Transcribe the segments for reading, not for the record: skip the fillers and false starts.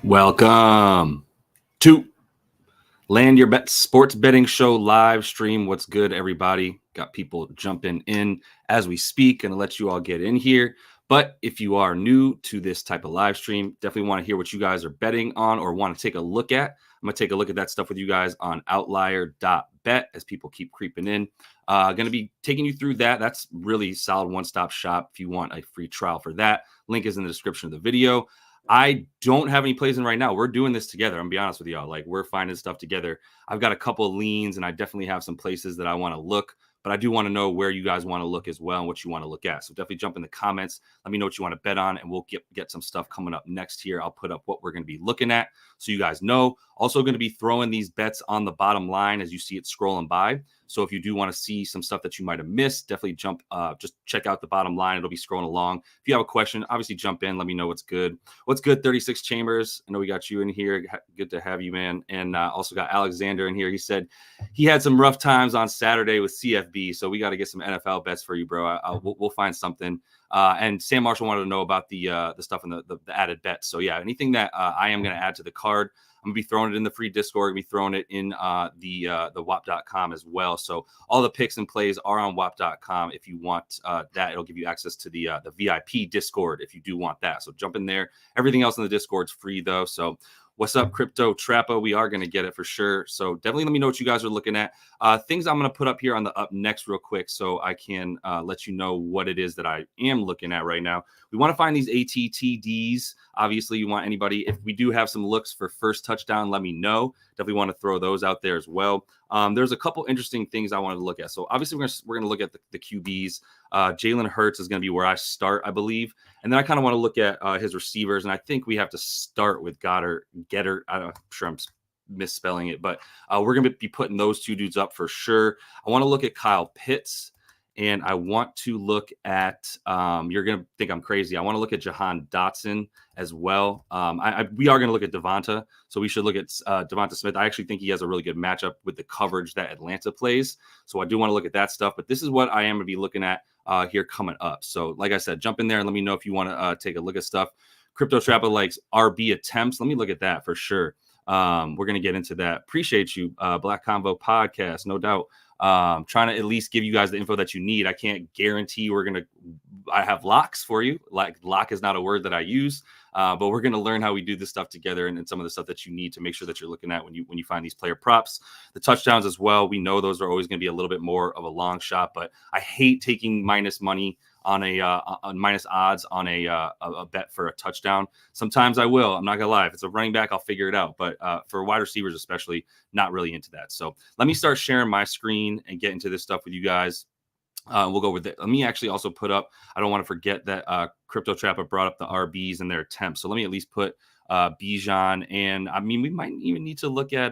Welcome to Land Your Bet Sports Betting Show live stream. What's good, everybody? Got people jumping in as we speak and let you all get in here. But if you are new to this type of live stream, definitely want to hear what you guys are betting on or want to take a look at. I'm going to take a look at that stuff with you guys on outlier.bet as people keep creeping in. Going to be taking you through that. That's really solid one-stop shop if you want a free trial for that. Link is in the description of the video. I don't have any plays in right now. We're doing this together. I'm gonna be honest with y'all. Like, we're finding stuff together. I've got a couple of leans and I definitely have some places that I want to look, but I do want to know where you guys want to look as well and what you want to look at. So definitely jump in the comments. Let me know what you want to bet on and we'll get some stuff coming up next here. I'll put up what we're going to be looking at so you guys know. Also going to be throwing these bets on the bottom line as you see it scrolling by. So if you do want to see some stuff that you might have missed, definitely just check out the bottom line. It'll be scrolling along. If you have a question, obviously jump in. Let me know what's good. What's good, 36 Chambers? I know we got you in here. Good to have you, man. And also got Alexander in here. He said he had some rough times on Saturday with CFB. So we got to get some NFL bets for you, bro. We'll find something. And Sam Marshall wanted to know about the stuff in the added bets. So yeah, anything that I am going to add to the card, I'm gonna be throwing it in the free Discord. I'm gonna be throwing it in the WAP.com as well. So all the picks and plays are on WAP.com. If you want that, it'll give you access to the VIP Discord if you do want that. So jump in there. Everything else in the Discord's free though. So what's up, Crypto Trappo? We are gonna get it for sure. So definitely let me know what you guys are looking at. Things I'm gonna put up here on the up next real quick so I can let you know what it is that I am looking at right now. We want to find these ATTDs. Obviously, you want anybody. If we do have some looks for first touchdown, let me know. Definitely want to throw those out there as well. There's a couple interesting things I wanted to look at. So obviously, we're gonna look at the QBs. Jalen Hurts is gonna be where I start, I believe, and then I kind of want to look at his receivers. And I think we have to start with Goedert. I'm sure I'm misspelling it, but we're gonna be putting those two dudes up for sure. I want to look at Kyle Pitts. And I want to look at, you're going to think I'm crazy. I want to look at Jahan Dotson as well. We are going to look at Devonta. So we should look at Devonta Smith. I actually think he has a really good matchup with the coverage that Atlanta plays. So I do want to look at that stuff. But this is what I am going to be looking at here coming up. So like I said, jump in there and let me know if you want to take a look at stuff. Crypto Trapper likes RB attempts. Let me look at that for sure. We're going to get into that. Appreciate you, Black Convo Podcast, no doubt. Trying to at least give you guys the info that you need. I can't guarantee I have locks for you. Like, lock is not a word that I use, but we're going to learn how we do this stuff together and some of the stuff that you need to make sure that you're looking at when you find these player props. The touchdowns as well. We know those are always going to be a little bit more of a long shot, but I hate taking minus money on on minus odds on a bet for a touchdown. Sometimes I will. I'm not gonna lie. If it's a running back, I'll figure it out. But for wide receivers, especially, not really into that. So let me start sharing my screen and get into this stuff with you guys. We'll go with it. Let me actually also put up. I don't want to forget that Crypto Trapper brought up the RBs and their attempts. So let me at least put Bijan, and I mean we might even need to look at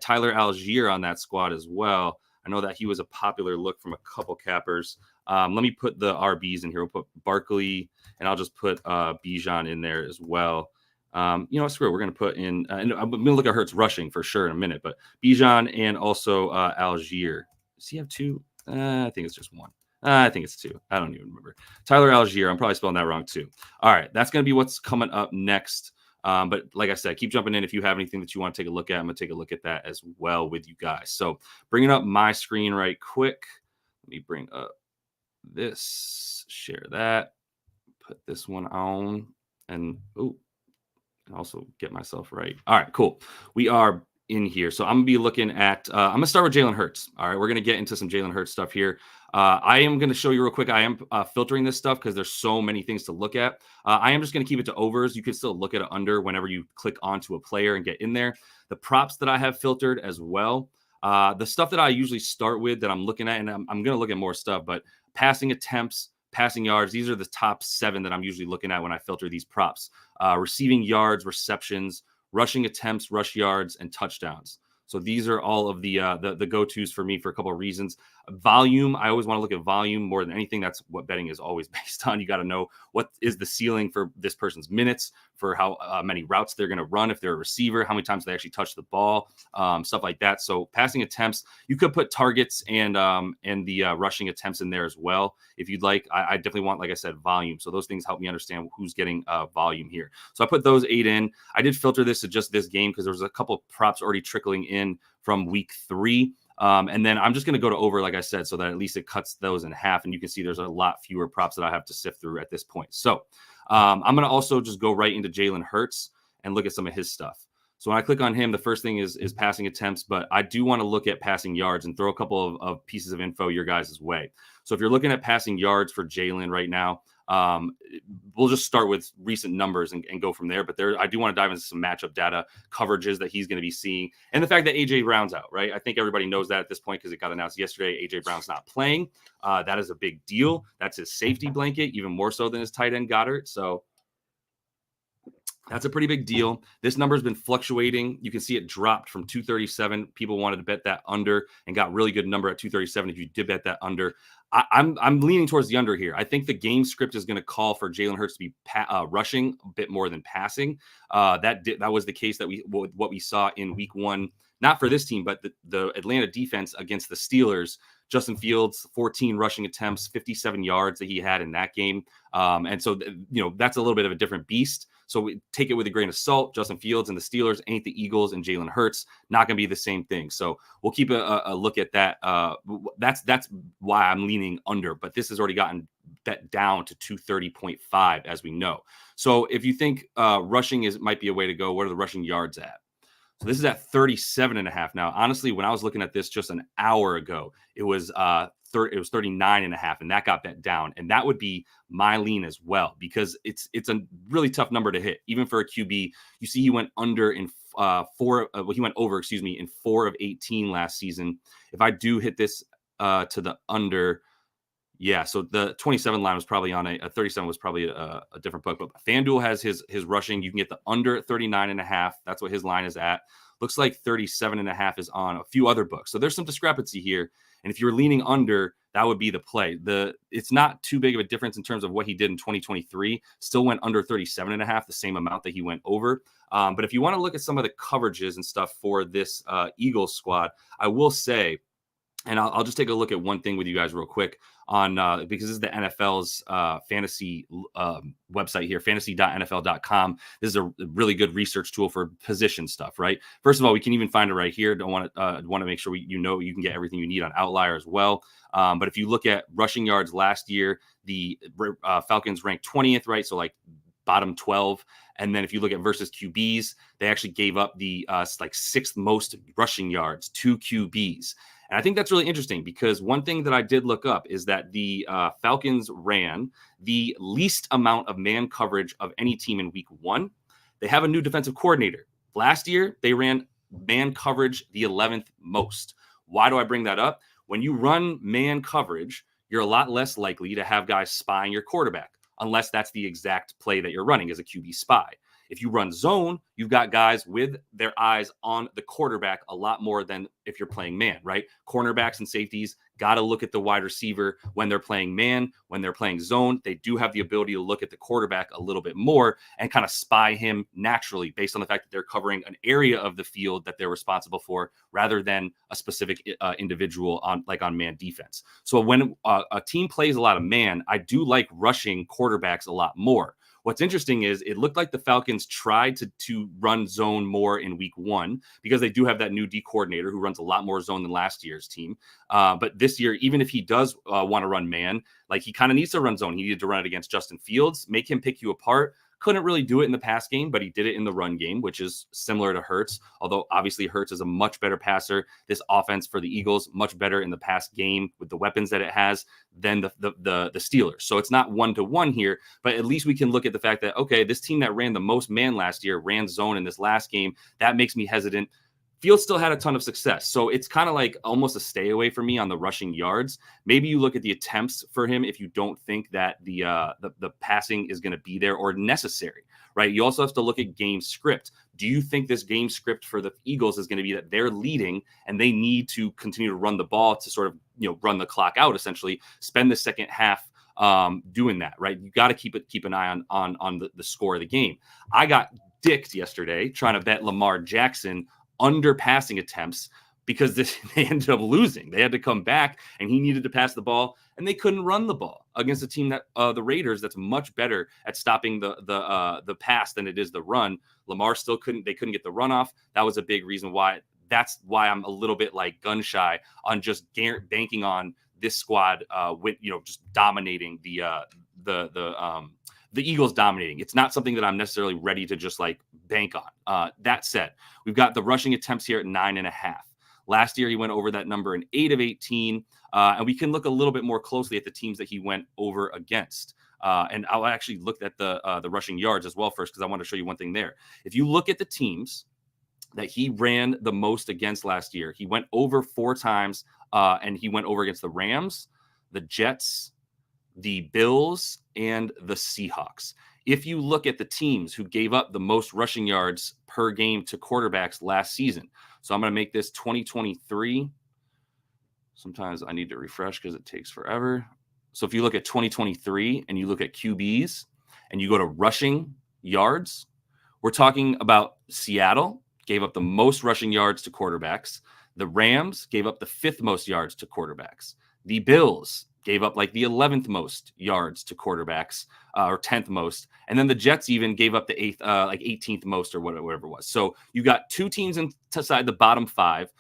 Tyler Algier on that squad as well. I know that he was a popular look from a couple cappers. Let me put the RBs in here. We'll put Barkley, and I'll just put Bijan in there as well. Screw it. We're going to put in, and I'm going to look at Hurts rushing for sure in a minute, but Bijan and also Algier. Does he have two? I think it's just one. I think it's two. I don't even remember. Tyler Algier. I'm probably spelling that wrong too. All right. That's going to be what's coming up next. But like I said, keep jumping in. If you have anything that you want to take a look at, I'm going to take a look at that as well with you guys. So bringing up my screen right quick. Let me bring up this, share that, put this one on, and also get myself right. All right, cool. We are in here. So I'm going to be looking at, I'm going to start with Jalen Hurts. All right, we're going to get into some Jalen Hurts stuff here. I am going to show you real quick. I am filtering this stuff because there's so many things to look at. I am just going to keep it to overs. You can still look at it under whenever you click onto a player and get in there. The props that I have filtered as well. The stuff that I usually start with that I'm looking at, and I'm going to look at more stuff, but passing attempts, passing yards, these are the top 7 that I'm usually looking at when I filter these props. Receiving yards, receptions, rushing attempts, rush yards, and touchdowns. So these are all of the go-tos for me for a couple of reasons. Volume, I always want to look at volume more than anything. That's what betting is always based on. You got to know what is the ceiling for this person's minutes, for how many routes they're going to run if they're a receiver, how many times they actually touch the ball, stuff like that. So passing attempts, you could put targets and the rushing attempts in there as well if you'd like. I definitely want, like I said, volume. So those things help me understand who's getting volume here. So I put those 8 in. I did filter this to just this game because there was a couple of props already trickling in from week 3. And then I'm just going to go to over, like I said, so that at least it cuts those in half. And you can see there's a lot fewer props that I have to sift through at this point. So I'm going to also just go right into Jalen Hurts and look at some of his stuff. So when I click on him, the first thing is passing attempts, but I do want to look at passing yards and throw a couple of pieces of info your guys' way. So if you're looking at passing yards for Jalen right now, we'll just start with recent numbers and go from there. But I do want to dive into some matchup data, coverages that he's going to be seeing, and the fact that AJ Brown's out, right? I think everybody knows that at this point because it got announced yesterday. AJ Brown's not playing. That is a big deal. That's his safety blanket, even more so than his tight end Goedert. So that's a pretty big deal. This number has been fluctuating. You can see it dropped from 237. People wanted to bet that under and got really good number at 237 if you did bet that under. I'm leaning towards the under here. I think the game script is going to call for Jalen Hurts to be rushing a bit more than passing. That was the case what we saw in week 1, not for this team, but the Atlanta defense against the Steelers. Justin Fields, 14 rushing attempts, 57 yards that he had in that game. And so, that's a little bit of a different beast. So we take it with a grain of salt. Justin Fields and the Steelers ain't the Eagles, and Jalen Hurts not going to be the same thing. So we'll keep a look at that. That's why I'm leaning under, but this has already gotten that down to 230.5, as we know. So if you think rushing might be a way to go, what are the rushing yards at? So this is at 37.5 now. Honestly, when I was looking at this just an hour ago, it was 39.5, and that got bet down. And that would be my lean as well, because it's a really tough number to hit, even for a QB. You see, he went under in he went over, in 4 of 18 last season. If I do hit this to the under, yeah, so the 27 line was probably on a 37 was probably a different book, but FanDuel has his rushing. You can get the under at 39.5. That's what his line is at. Looks like 37.5 is on a few other books. So there's some discrepancy here. And if you're leaning under, that would be the play. It's not too big of a difference in terms of what he did in 2023. Still went under 37.5, the same amount that he went over. But if you want to look at some of the coverages and stuff for this Eagles squad, I will say, and I'll just take a look at one thing with you guys real quick on because this is the NFL's fantasy website here, fantasy.nfl.com. This is a really good research tool for position stuff, right? First of all, we can even find it right here. Don't want to make sure you can get everything you need on Outlier as well. But if you look at rushing yards last year, the Falcons ranked 20th, right? So like bottom 12. And then if you look at versus QBs, they actually gave up the 6th most rushing yards to QBs. And I think that's really interesting because one thing that I did look up is that the Falcons ran the least amount of man coverage of any team in week 1. They have a new defensive coordinator. Last year, they ran man coverage the 11th most. Why do I bring that up? When you run man coverage, you're a lot less likely to have guys spying your quarterback, unless that's the exact play that you're running as a QB spy. If you run zone, you've got guys with their eyes on the quarterback a lot more than if you're playing man, right? Cornerbacks and safeties got to look at the wide receiver when they're playing man. When they're playing zone, they do have the ability to look at the quarterback a little bit more and kind of spy him naturally based on the fact that they're covering an area of the field that they're responsible for rather than a specific individual on man defense. So when a team plays a lot of man, I do like rushing quarterbacks a lot more. What's interesting is it looked like the Falcons tried to run zone more in week 1 because they do have that new D coordinator who runs a lot more zone than last year's team. But this year, even if he does want to run man, he kind of needs to run zone. He needed to run it against Justin Fields, make him pick you apart. Couldn't really do it in the pass game, but he did it in the run game, which is similar to Hurts. Although obviously Hurts is a much better passer. This offense for the Eagles, much better in the pass game with the weapons that it has than the Steelers. So it's not 1-to-1 here, but at least we can look at the fact that, okay, this team that ran the most man last year ran zone in this last game. That makes me hesitant. Fields still had a ton of success. So it's kind of like almost a stay away for me on the rushing yards. Maybe you look at the attempts for him if you don't think that the passing is going to be there or necessary, right? You also have to look at game script. Do you think this game script for the Eagles is going to be that they're leading and they need to continue to run the ball to sort of, run the clock out, essentially spend the second half doing that, right? You got to keep an eye on the score of the game. I got dicked yesterday trying to bet Lamar Jackson under passing attempts because they ended up losing. They had to come back and he needed to pass the ball and they couldn't run the ball against a team that the Raiders that's much better at stopping the pass than it is the run. Lamar still couldn't get the run off. That was a big reason why. That's why I'm a little bit like gun shy on just banking on this squad with just dominating the Eagles dominating. It's not something that I'm necessarily ready to just like bank on. That said, we've got the rushing attempts here at 9.5. Last year, he went over that number in 8 of 18. And we can look a little bit more closely at the teams that he went over against. And I'll actually look at the rushing yards as well first, because I want to show you one thing there. If you look at the teams that he ran the most against last year, he went over 4 times, and he went over against the Rams, the Jets, the Bills, and the Seahawks. If you look at the teams who gave up the most rushing yards per game to quarterbacks last season, so I'm going to make this 2023. Sometimes I need to refresh because it takes forever. So if you look at 2023 and you look at QBs and you go to rushing yards, we're talking about Seattle gave up the most rushing yards to quarterbacks. The Rams gave up the 5th most yards to quarterbacks. The Bills gave up like the 11th most yards to quarterbacks, or 10th most. And then the Jets even gave up the 8th, like 18th most or whatever it was. So you got 2 teams inside the bottom 5,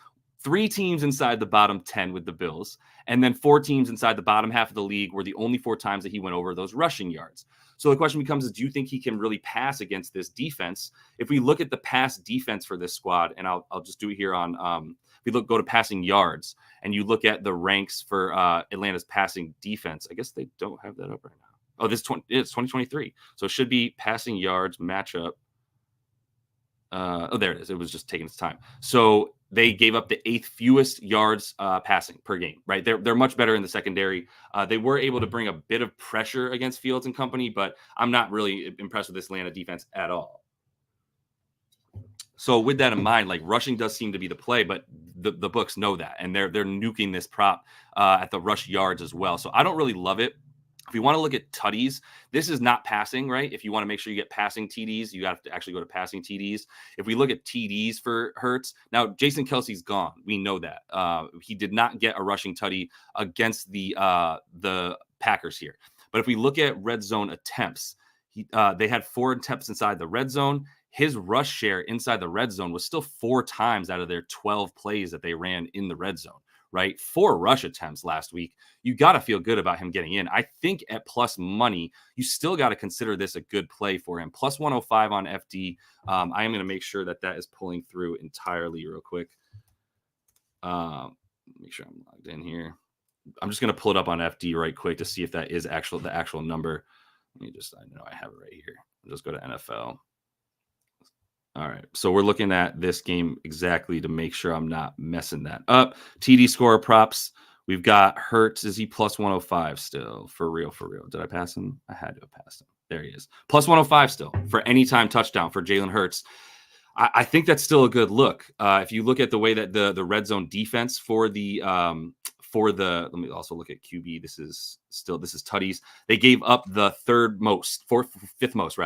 3 teams inside the bottom 10 with the Bills, and then 4 teams inside the bottom half of the league were the only 4 times that he went over those rushing yards. So the question becomes, is do you think he can really pass against this defense? If we look at the pass defense for this squad, and I'll just do it here on if we go to passing yards and you look at the ranks for Atlanta's passing defense, I guess they don't have that up right now. Oh, it's 2023. So it should be passing yards matchup. There it is. It was just taking its time. So they gave up the 8th fewest yards passing per game, right? They're much better in the secondary. They were able to bring a bit of pressure against Fields and company, but I'm not really impressed with this Atlanta defense at all. So with that in mind, like rushing does seem to be the play, but the books know that, and they're nuking this prop at the rush yards as well. So I don't really love it. If you want to look at tutties, this is not passing, right? If you want to make sure you get passing TDs, you have to actually go to passing TDs. If we look at TDs for Hurts, now Jason Kelce's gone. We know that. He did not get a rushing tutty against the Packers here. But if we look at red zone attempts, they had 4 attempts inside the red zone. His rush share inside the red zone was still 4 times out of their 12 plays that they ran in the red zone, right? 4 rush attempts last week. You got to feel good about him getting in. I think at plus money, you still got to consider this a good play for him. Plus 105 on FD. I am going to make sure that is pulling through entirely real quick. Make sure I'm logged in here. I'm just going to pull it up on FD right quick to see if that is the actual number. I know I have it right here. I'll just go to NFL. All right, so we're looking at this game exactly to make sure I'm not messing that up. TD score props. We've got Hurts. Is he plus 105 still? For real. Did I pass him? I had to have passed him. There he is. Plus 105 still for anytime touchdown for Jalen Hurts. I think that's still a good look. If you look at the way that the red zone defense for the let me also look at QB. This is tutties. They gave up the 5th most,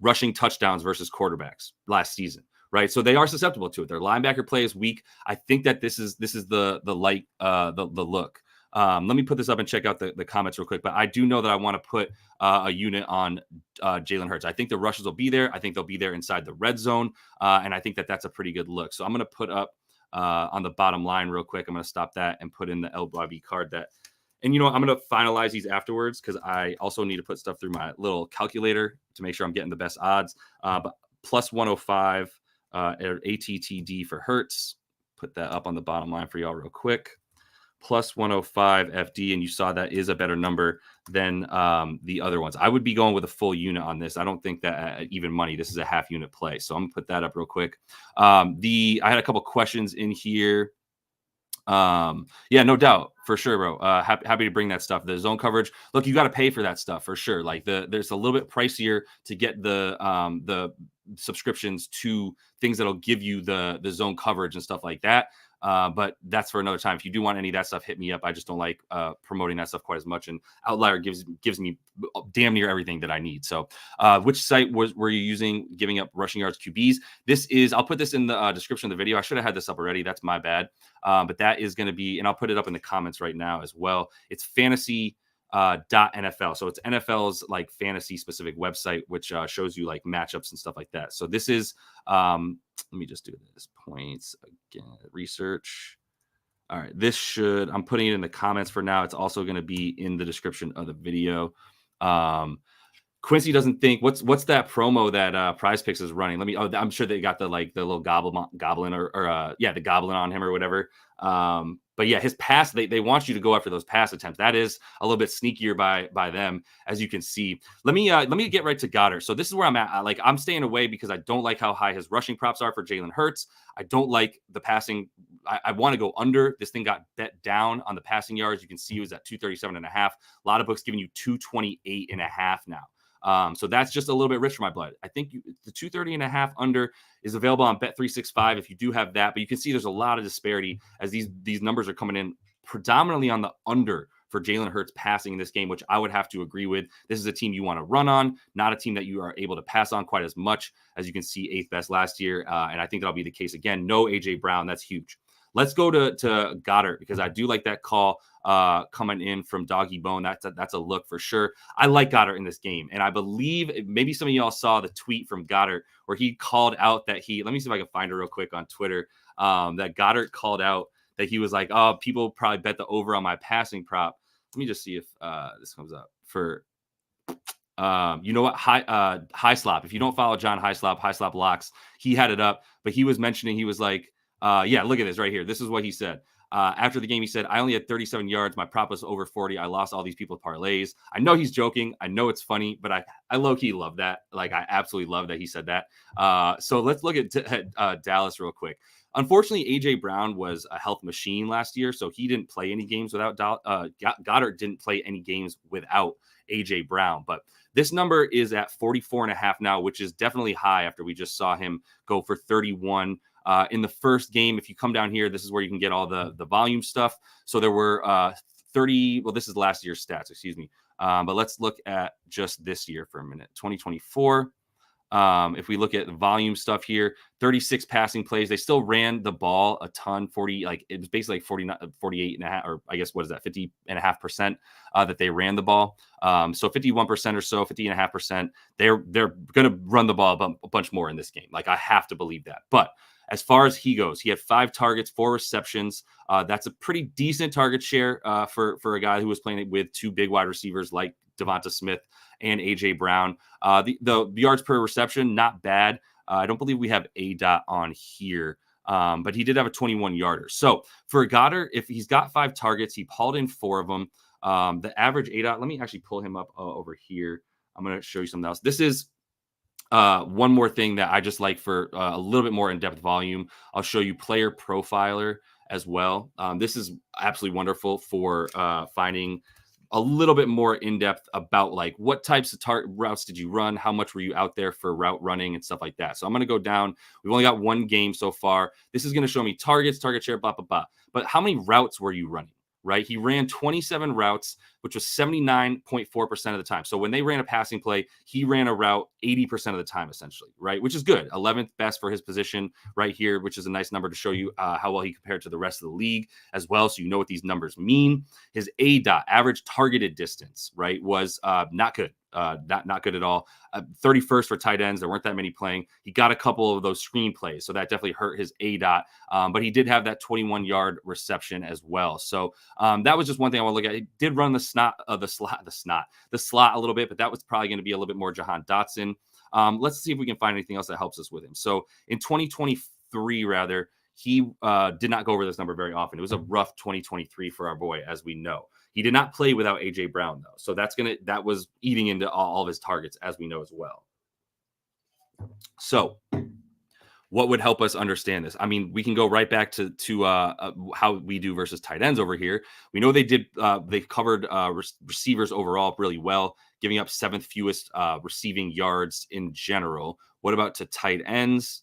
rushing touchdowns versus quarterbacks last season, right? So they are susceptible to it. Their linebacker play is weak. I think that this is the look. Let me put this up and check out the comments real quick. But I do know that I want to put a unit on Jalen Hurts. I think the rushes will be there. I think they'll be there inside the red zone, and I think that's a pretty good look. So I'm going to put up on the bottom line real quick. I'm going to stop that and put in the LYB card and I'm going to finalize these afterwards because I also need to put stuff through my little calculator to make sure I'm getting the best odds. But plus 105 ATTD for Hurts. Put that up on the bottom line for y'all real quick. Plus 105 FD, and you saw that is a better number than the other ones. I would be going with a full unit on this. I don't think that at even money, this is a half unit play. So I'm going to put that up real quick. I had a couple questions in here. Yeah, no doubt, for sure, bro. Happy to bring that stuff. The zone coverage. Look, you got to pay for that stuff for sure. Like there's a little bit pricier to get the subscriptions to things that'll give you the zone coverage and stuff like that. But that's for another time. If you do want any of that stuff, hit me up. I just don't like promoting that stuff quite as much. And Outlier gives me damn near everything that I need. So which site were you using giving up rushing yards QBs? This is, I'll put this in the description of the video. I should have had this up already. That's my bad. But that is going to be, and I'll put it up in the comments right now as well. It's fantasy .nfl. So it's NFL's like fantasy specific website, which shows you like matchups and stuff like that. So this is, let me just do this points again, research. All right. This should, I'm putting it in the comments for now. It's also going to be in the description of the video. Quincy doesn't think what's that promo that Prize Picks is running. I'm sure they got the little goblin or the goblin on him or whatever. But yeah, his pass, they want you to go after those pass attempts. That is a little bit sneakier by them, as you can see. Let me get right to Goedert. So this is where I'm at. I'm staying away because I don't like how high his rushing props are for Jalen Hurts. I don't like the passing. I want to go under. This thing got bet down on the passing yards. You can see it was at 237.5. A lot of books giving you 228.5 now. So that's just a little bit rich for my blood. I think the 230.5 under is available on Bet365 if you do have that. But you can see there's a lot of disparity as these numbers are coming in predominantly on the under for Jalen Hurts passing in this game, which I would have to agree with. This is a team you want to run on, not a team that you are able to pass on quite as much. As you can see, 8th best last year. And I think that'll be the case again. No A.J. Brown. That's huge. Let's go to Goedert because I do like that call coming in from Doggy Bone. That's a look for sure. I like Goedert in this game. And I believe maybe some of y'all saw the tweet from Goedert where he called out that let me see if I can find it real quick on Twitter, that Goedert called out that he was like, oh, people probably bet the over on my passing prop. Let me just see if this comes up for, you know what? Highslop. If you don't follow John Highslop Locks, he had it up, but he was mentioning, he was like, yeah, look at this right here. This is what he said. After the game, he said, I only had 37 yards. My prop was over 40. I lost all these people parlays. I know he's joking. I know it's funny, but I low-key love that. Like, I absolutely love that he said that. So let's look at Dallas real quick. Unfortunately, A.J. Brown was a health machine last year, so he didn't play any games without Goedert didn't play any games without A.J. Brown. But this number is at 44.5 now, which is definitely high after we just saw him go for 31 in the first game. If you come down here, this is where you can get all the volume stuff. So there were 30. Well, this is last year's stats, excuse me. But let's look at just this year for a minute, 2024. If we look at volume stuff here, 36 passing plays. They still ran the ball a ton, 40, like it was basically like 48.5, or I guess, what is that, 50.5% that they ran the ball. So 51% or so, 50.5%. They're going to run the ball a bunch more in this game. Like, I have to believe that. But as far as he goes, he had 5 targets, 4 receptions. That's a pretty decent target share for a guy who was playing with 2 big wide receivers like Devonta Smith and A.J. Brown. The yards per reception, not bad. I don't believe we have A-dot on here, but he did have a 21-yarder. So for Goedert, if he's got 5 targets, he hauled in 4 of them. The average A-dot, let me actually pull him up over here. I'm going to show you something else. This is one more thing that I just like for a little bit more in-depth volume. I'll show you Player Profiler as well. This is absolutely wonderful for finding a little bit more in-depth about like what types of routes did you run? How much were you out there for route running and stuff like that? So I'm going to go down. We've only got 1 game so far. This is going to show me targets, target share, blah, blah, blah. But how many routes were you running? Right? He ran 27 routes, which was 79.4% of the time. So when they ran a passing play, he ran a route 80% of the time, essentially, right? Which is good. 11th best for his position right here, which is a nice number to show you how well he compared to the rest of the league as well. So you know what these numbers mean. His A-dot, average targeted distance, right, was not good. Not good at all. 31st for tight ends. There weren't that many playing. He got a couple of those screen plays, so that definitely hurt his A-dot. But he did have that 21-yard reception as well. So that was just one thing I want to look at. He did run the slot a little bit, but that was probably going to be a little bit more Jahan Dotson. Let's see if we can find anything else that helps us with him. So in 2023, rather, he did not go over this number very often. It was a rough 2023 for our boy, as we know. He did not play without A.J. Brown, though. So that was eating into all of his targets, as we know as well. So what would help us understand this? I mean, we can go right back to how we do versus tight ends over here. We know they covered receivers overall really well, giving up 7th fewest receiving yards in general. What about to tight ends?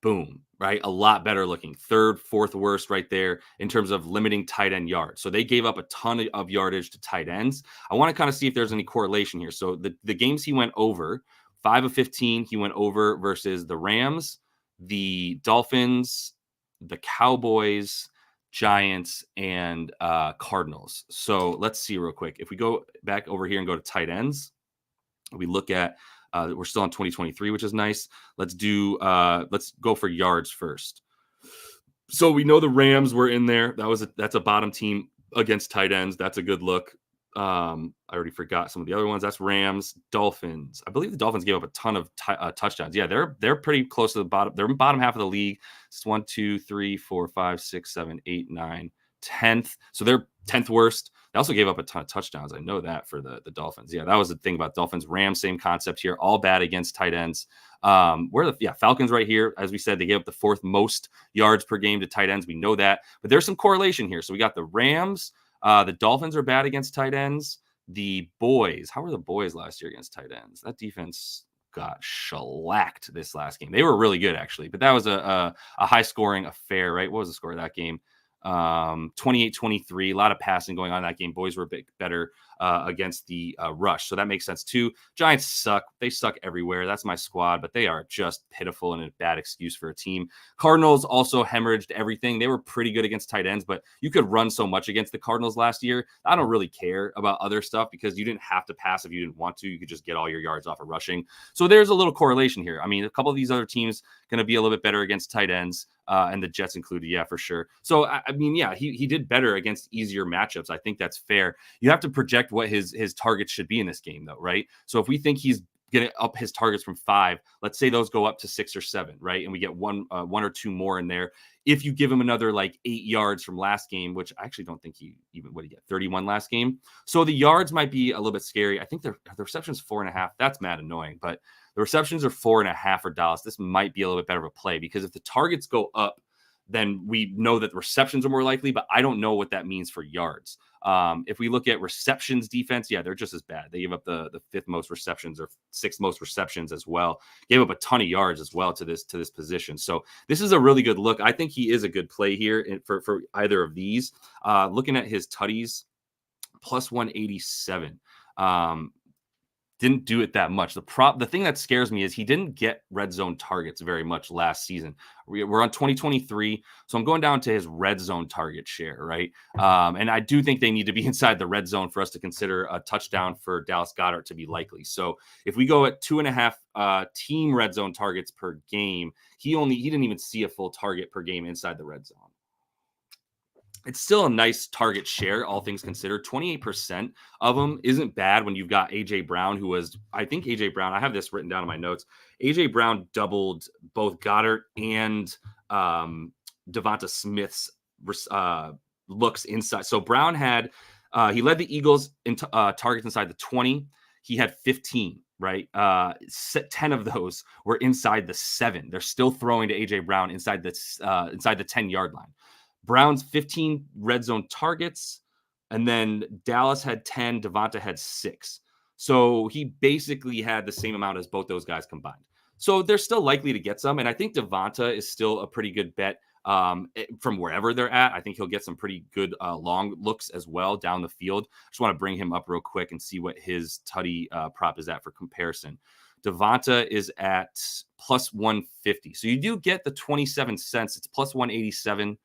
Boom, right? A lot better looking. 3rd, 4th worst right there in terms of limiting tight end yards. So they gave up a ton of yardage to tight ends. I want to kind of see if there's any correlation here. So the games he went over, 5 of 15, he went over versus the Rams, the Dolphins, the Cowboys, Giants, and Cardinals. So let's see real quick. If we go back over here and go to tight ends, we look at we're still in 2023, which is nice. Let's go for yards first. So we know the Rams were in there. That's a bottom team against tight ends. That's a good look. I already forgot some of the other ones. That's Rams, Dolphins. I believe the Dolphins gave up a ton of touchdowns. Yeah, they're pretty close to the bottom. They're in bottom half of the league. It's 1, 2, 3, 4, 5, 6, 7, 8, 9, 10th. So they're 10th worst. They also gave up a ton of touchdowns. I know that for the Dolphins. Yeah, that was the thing about Dolphins. Rams, same concept here. All bad against tight ends. Falcons right here. As we said, they gave up the 4th most yards per game to tight ends. We know that. But there's some correlation here. So we got the Rams. The Dolphins are bad against tight ends. The boys. How were the boys last year against tight ends? That defense got shellacked this last game. They were really good, actually. But that was a high-scoring affair, right? What was the score of that game? 28-23, a lot of passing going on in that game. Boys were a bit better against the rush. So that makes sense too. Giants suck. They suck everywhere. That's my squad, but they are just pitiful and a bad excuse for a team. Cardinals also hemorrhaged everything. They were pretty good against tight ends, but you could run so much against the Cardinals last year. I don't really care about other stuff because you didn't have to pass if you didn't want to. You could just get all your yards off of rushing. So there's a little correlation here. I mean, a couple of these other teams going to be a little bit better against tight ends. And the Jets included, yeah, for sure. So, I mean, yeah, he did better against easier matchups. I think that's fair. You have to project what his targets should be in this game, though, right? So if we think he's going to up his targets from 5, let's say those go up to 6 or 7, right? And we get one or two more in there. If you give him another like 8 yards from last game, which I actually don't think he even, what did he get, 31 last game? So the yards might be a little bit scary. I think the reception's 4.5. That's mad annoying, but the receptions are 4.5 for Dallas. This might be a little bit better of a play because if the targets go up, then we know that the receptions are more likely, but I don't know what that means for yards. If we look at receptions defense, yeah, they're just as bad. They gave up the 5th most receptions or 6th most receptions as well. Gave up a ton of yards as well to this position. So this is a really good look. I think he is a good play here for either of these. Looking at his tutties, plus 187. Didn't do it that much. The thing that scares me is he didn't get red zone targets very much last season. We're on 2023, so I'm going down to his red zone target share, right? And I do think they need to be inside the red zone for us to consider a touchdown for Dallas Goedert to be likely. So if we go at 2.5 team red zone targets per game, he didn't even see a full target per game inside the red zone. It's still a nice target share, all things considered. 28% of them isn't bad when you've got A.J. Brown, I think A.J. Brown, I have this written down in my notes. A.J. Brown doubled both Goedert and Devonta Smith's looks inside. So Brown he led the Eagles in targets inside the 20. He had 15, right? 10 of those were inside the 7. They're still throwing to A.J. Brown inside the 10-yard line. Brown's 15 red zone targets, and then Dallas had 10, Devonta had 6. So he basically had the same amount as both those guys combined. So they're still likely to get some, and I think Devonta is still a pretty good bet from wherever they're at. I think he'll get some pretty good long looks as well down the field. Just want to bring him up real quick and see what his tutty prop is at for comparison. Devonta is at plus 150. So you do get the 27 cents. It's plus 187.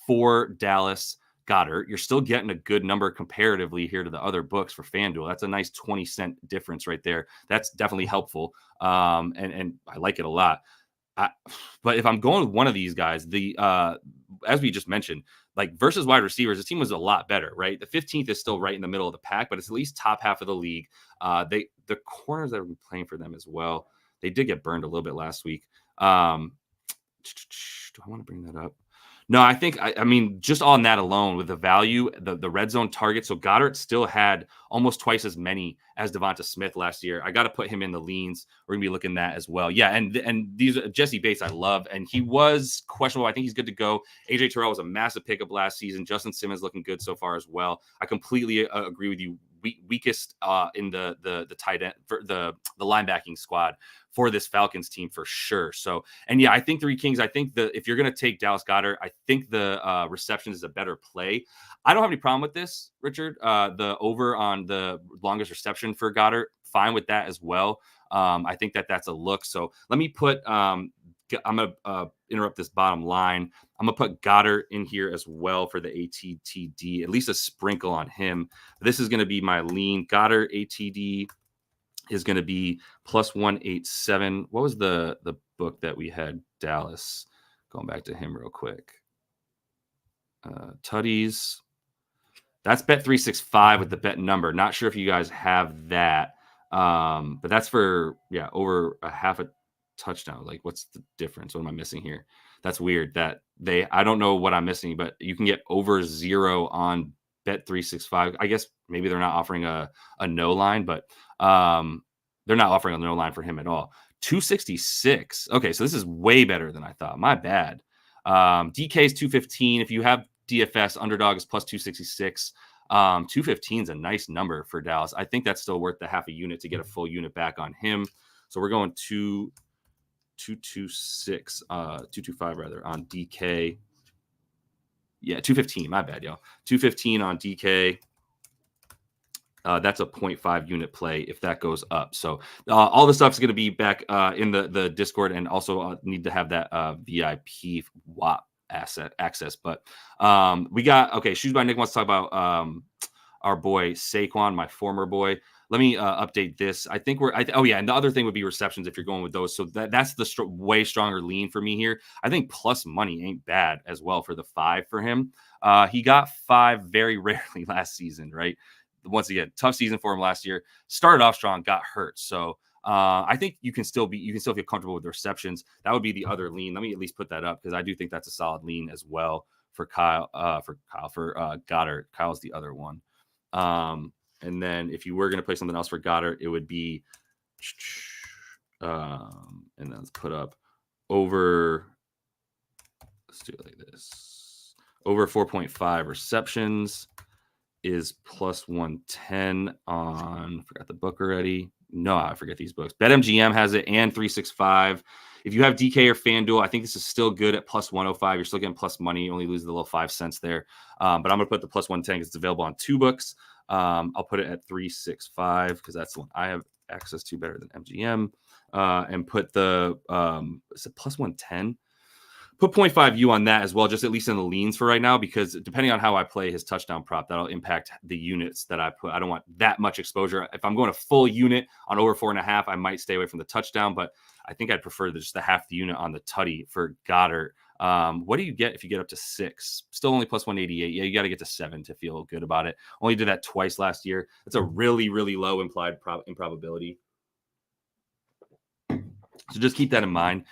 For Dallas Goedert. You're still getting a good number comparatively here to the other books for FanDuel. That's a nice 20-cent difference right there. That's definitely helpful. And I like it a lot. But if I'm going with one of these guys, as we just mentioned, like versus wide receivers, the team was a lot better, right? The 15th is still right in the middle of the pack, but it's at least top half of the league. The corners that have been playing for them as well, they did get burned a little bit last week. Do I want to bring that up? No, I think I mean just on that alone with the value, the red zone target. So Goddard still had almost twice as many as Devonta Smith last year. I got to put him in the leans. We're gonna be looking at that as well. Yeah, and these Jesse Bates I love, and he was questionable. I think he's good to go. AJ Terrell was a massive pickup last season. Justin Simmons looking good so far as well. I completely agree with you. Weakest in the tight end for the linebacking squad for this Falcons team for sure. So, and yeah, I think Three Kings, I think if you're going to take Dallas Goedert, I think the reception is a better play. I don't have any problem with this, Richard. The over on the longest reception for Goedert, fine with that as well. I think that's a look. So let me put, I'm going to interrupt this bottom line. I'm going to put Goedert in here as well for the ATTD, at least a sprinkle on him. This is going to be my lean. Goedert ATD is going to be plus 187. What was the book that we had? Dallas. Going back to him real quick. Tutties. That's bet 365 with the bet number. Not sure if you guys have that. But that's for, over a half a touchdown. Like, what's the difference? What am I missing here? That's weird that I don't know what I'm missing, but you can get over 0 on bet 365. I guess maybe they're not offering a no line, but they're not offering a no line for him at all. 266. Okay, so this is way better than I thought. My bad. DK is 215. If you have DFS, underdog is plus 266. 215 is a nice number for Dallas. I think that's still worth the half a unit to get a full unit back on him. So we're going 226, 225 rather on DK. Yeah, 215. My bad, y'all. 215 on DK. That's a 0.5 unit play if that goes up. So all the stuff is going to be back in the Discord, and also need to have that VIP WAP access. But we got, Shoes by Nick wants to talk about our boy Saquon, my former boy. Let me update this. I think and the other thing would be receptions if you're going with those. So that's the way stronger lean for me here. I think plus money ain't bad as well for the 5 for him. He got 5 very rarely last season, right? Once again, tough season for him last year. Started off strong, got hurt. So I think you can still feel comfortable with the receptions. That would be the other lean. Let me at least put that up because I do think that's a solid lean as well for Goddard. Kyle's the other one. And then if you were going to play something else for Goddard, it would be, and then let's put up over. Let's do it like this. Over 4.5 receptions is plus 110 on. I forgot the book already. No, I forget these books. BetMGM has it and 365. If you have DK or FanDuel, I think this is still good at plus 105. You're still getting plus money. You only lose the little 5 cents there. But I'm going to put the plus 110 because it's available on 2 books. I'll put it at 365 because that's the one I have access to better than MGM. And put the is it plus 110? Put 0.5 U on that as well, just at least in the leans for right now, because depending on how I play his touchdown prop, that'll impact the units that I put. I don't want that much exposure. If I'm going a full unit on over 4.5, I might stay away from the touchdown, but I think I'd prefer just the half the unit on the tutty for Goddard. What do you get if you get up to 6? Still only plus 188. Yeah, you got to get to 7 to feel good about it. Only did that twice last year. That's a really, really low implied improbability. So just keep that in mind.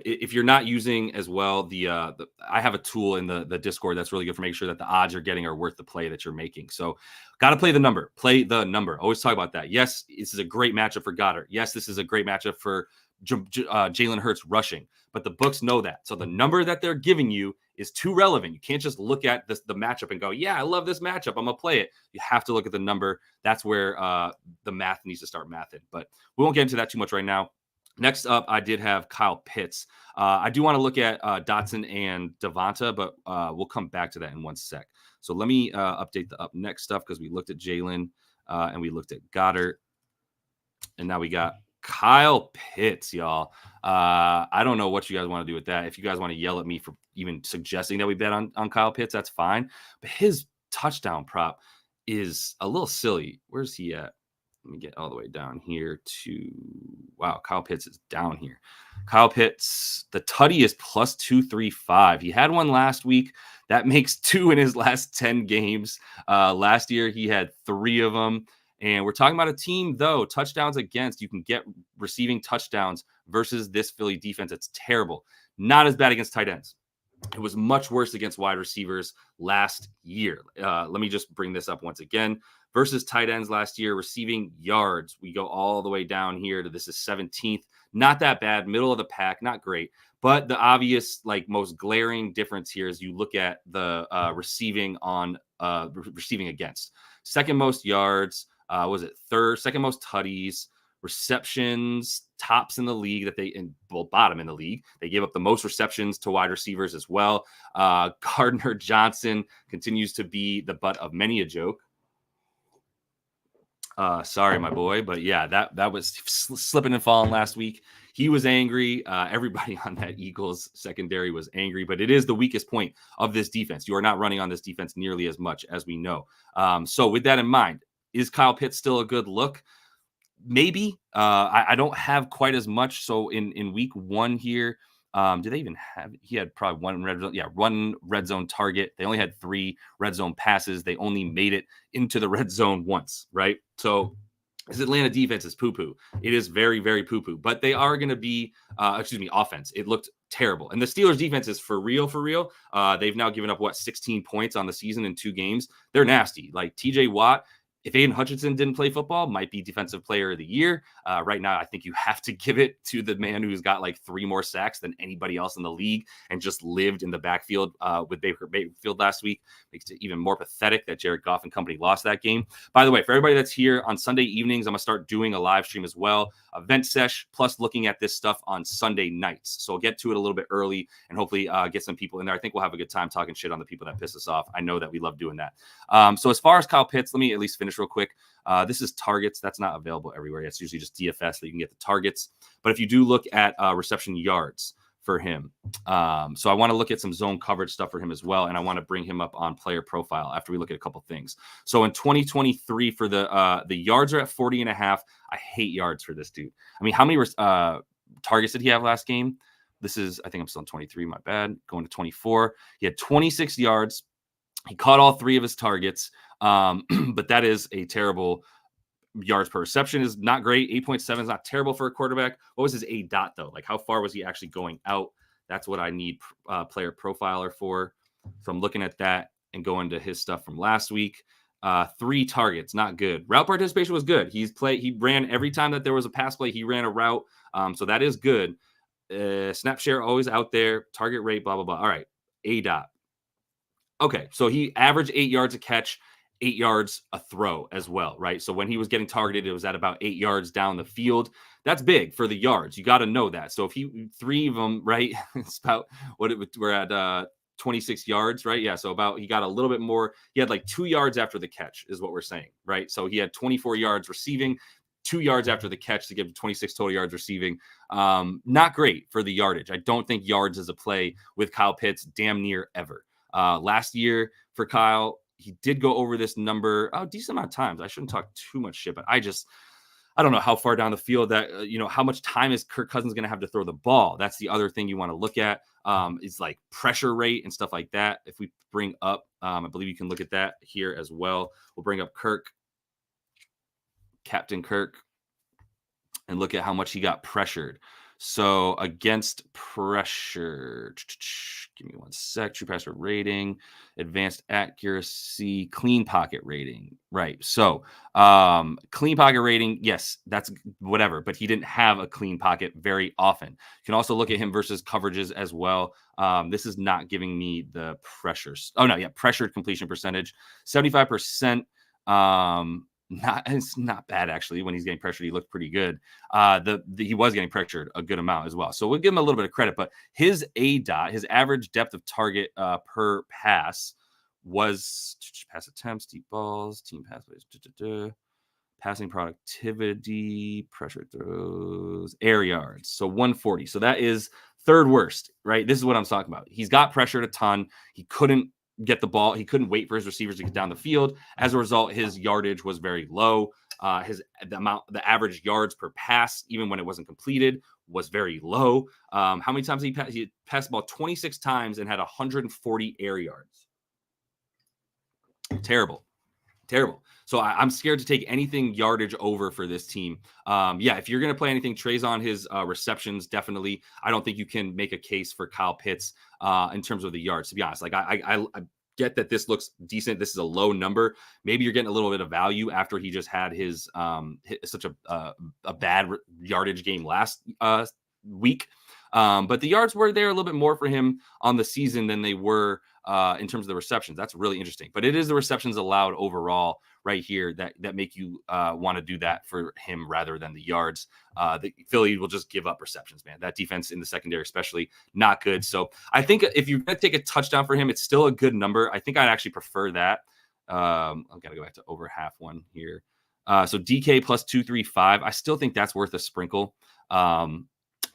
If you're not using as well, I have a tool in the Discord that's really good for making sure that the odds you're getting are worth the play that you're making. So got to play the number. Play the number. Always talk about that. Yes, this is a great matchup for Goddard. Yes, this is a great matchup for Jalen Hurts rushing. But the books know that. So the number that they're giving you is too relevant. You can't just look at the matchup and go, yeah, I love this matchup, I'm going to play it. You have to look at the number. That's where the math needs to start mathing. But we won't get into that too much right now. Next up, I did have Kyle Pitts. I do want to look at Dotson and Devonta, but we'll come back to that in one sec. So let me update the up next stuff because we looked at Jalen and we looked at Goddard. And now we got Kyle Pitts, y'all. I don't know what you guys want to do with that. If you guys want to yell at me for even suggesting that we bet on Kyle Pitts, that's fine. But his touchdown prop is a little silly. Where's he at? Let me get all the way down here to, wow, Kyle Pitts is down here. Kyle Pitts, the tutty is plus 235. He had one last week. That makes 2 in his last 10 games. Last year, he had 3 of them. And we're talking about a team, though, touchdowns against. You can get receiving touchdowns versus this Philly defense. It's terrible. Not as bad against tight ends. It was much worse against wide receivers last year. Let me just bring this up once again. Versus tight ends last year, receiving yards, we go all the way down here to this is 17th. Not that bad, middle of the pack, not great. But the obvious, like most glaring difference here is you look at the receiving against. Second most yards, was it third? Second most tutties, receptions, tops in the league bottom in the league. They gave up the most receptions to wide receivers as well. Gardner Johnson continues to be the butt of many a joke. Sorry, my boy, but yeah, that was slipping and falling last week. He was angry. Everybody on that Eagles secondary was angry, but it is the weakest point of this defense. You are not running on this defense nearly as much as we know. So with that in mind, is Kyle Pitts still a good look? Maybe. I don't have quite as much. So in week 1 here, do they even have? He had probably one red zone target. They only had 3 red zone passes. They only made it into the red zone once, right? So this Atlanta defense is poo-poo. It is very, very poo-poo. But they are going to be, offense. It looked terrible. And the Steelers defense is for real, for real. They've now given up, 16 points on the season in 2 games. They're nasty. Like TJ Watt, if Aiden Hutchinson didn't play football, might be defensive player of the year. Right now, I think you have to give it to the man who's got like 3 more sacks than anybody else in the league and just lived in the backfield with Baker Mayfield last week. Makes it even more pathetic that Jared Goff and company lost that game. By the way, for everybody that's here on Sunday evenings, I'm going to start doing a live stream as well, event sesh, plus looking at this stuff on Sunday nights. So I'll get to it a little bit early and hopefully get some people in there. I think we'll have a good time talking shit on the people that piss us off. I know that we love doing that. So as far as Kyle Pitts, let me at least finish real quick. This is targets. That's not available everywhere. It's usually just DFS that you can get the targets. But if you do look at reception yards for him, so I want to look at some zone coverage stuff for him as well. And I want to bring him up on player profile after we look at a couple things. So in 2023 for the yards are at 40.5. I hate yards for this dude. I mean, how many targets did he have last game? This is, I think I'm still on 23. My bad. Going to 24. He had 26 yards. He caught all 3 of his targets. But that is a terrible yards per reception is not great. 8.7 is not terrible for a quarterback. What was his A dot though? Like how far was he actually going out? That's what I need player profiler for. So I'm looking at that and going to his stuff from last week. 3 targets, not good. Route participation was good. He ran every time that there was a pass play, he ran a route. So that is good. Snap share always out there. Target rate, blah, blah, blah. All right. A dot. Okay. So he averaged 8 yards a catch, 8 yards a throw as well, right? So when he was getting targeted, it was at about 8 yards down the field. That's big for the yards. You got to know that. So if he 3 of them, right, it's about we're at 26 yards, right? Yeah. So he got a little bit more. He had like 2 yards after the catch is what we're saying, right? So he had 24 yards receiving, 2 yards after the catch to give him 26 total yards receiving. Not great for the yardage. I don't think yards is a play with Kyle Pitts damn near ever. Last year for Kyle, he did go over this number a decent amount of times. I shouldn't talk too much shit, but I don't know how far down the field that, how much time is Kirk Cousins going to have to throw the ball? That's the other thing you want to look at is like pressure rate and stuff like that. If we bring up, I believe you can look at that here as well. We'll bring up Captain Kirk, and look at how much he got pressured. So against pressure, give me one sec. True passer rating, advanced accuracy, clean pocket rating. Right. So clean pocket rating, yes, that's whatever. But he didn't have a clean pocket very often. You can also look at him versus coverages as well. This is not giving me the pressures. Oh, no. Yeah. Pressured completion percentage, 75%. It's not bad actually. When he's getting pressured, he looked pretty good. He was getting pressured a good amount as well. So we'll give him a little bit of credit. But his his average depth of target per pass was pass attempts, deep balls, team pathways, passing productivity, pressure throws, air yards. So 140. So that is third worst, right? This is what I'm talking about. He's got pressured a ton. He couldn't get the ball. He couldn't wait for his receivers to get down the field. As a result, his yardage was very low. The average yards per pass, even when it wasn't completed, was very low. How many times he passed the ball? 26 times and had 140 air yards. Terrible. Terrible. So I'm scared to take anything yardage over for this team. Yeah, if you're going to play anything, Trey's on his receptions, definitely. I don't think you can make a case for Kyle Pitts in terms of the yards, to be honest. Like, I get that this looks decent. This is a low number. Maybe you're getting a little bit of value after he just had his such a bad yardage game last week. But the yards were there a little bit more for him on the season than they were in terms of the receptions. That's really interesting. But it is the receptions allowed overall right here that make you want to do that for him rather than the yards. The Philly will just give up receptions, man. That defense in the secondary, especially, not good. So I think if you're going to take a touchdown for him, it's still a good number. I think I'd actually prefer that. I've got to go back to over half one here. So DK plus 235. I still think that's worth a sprinkle.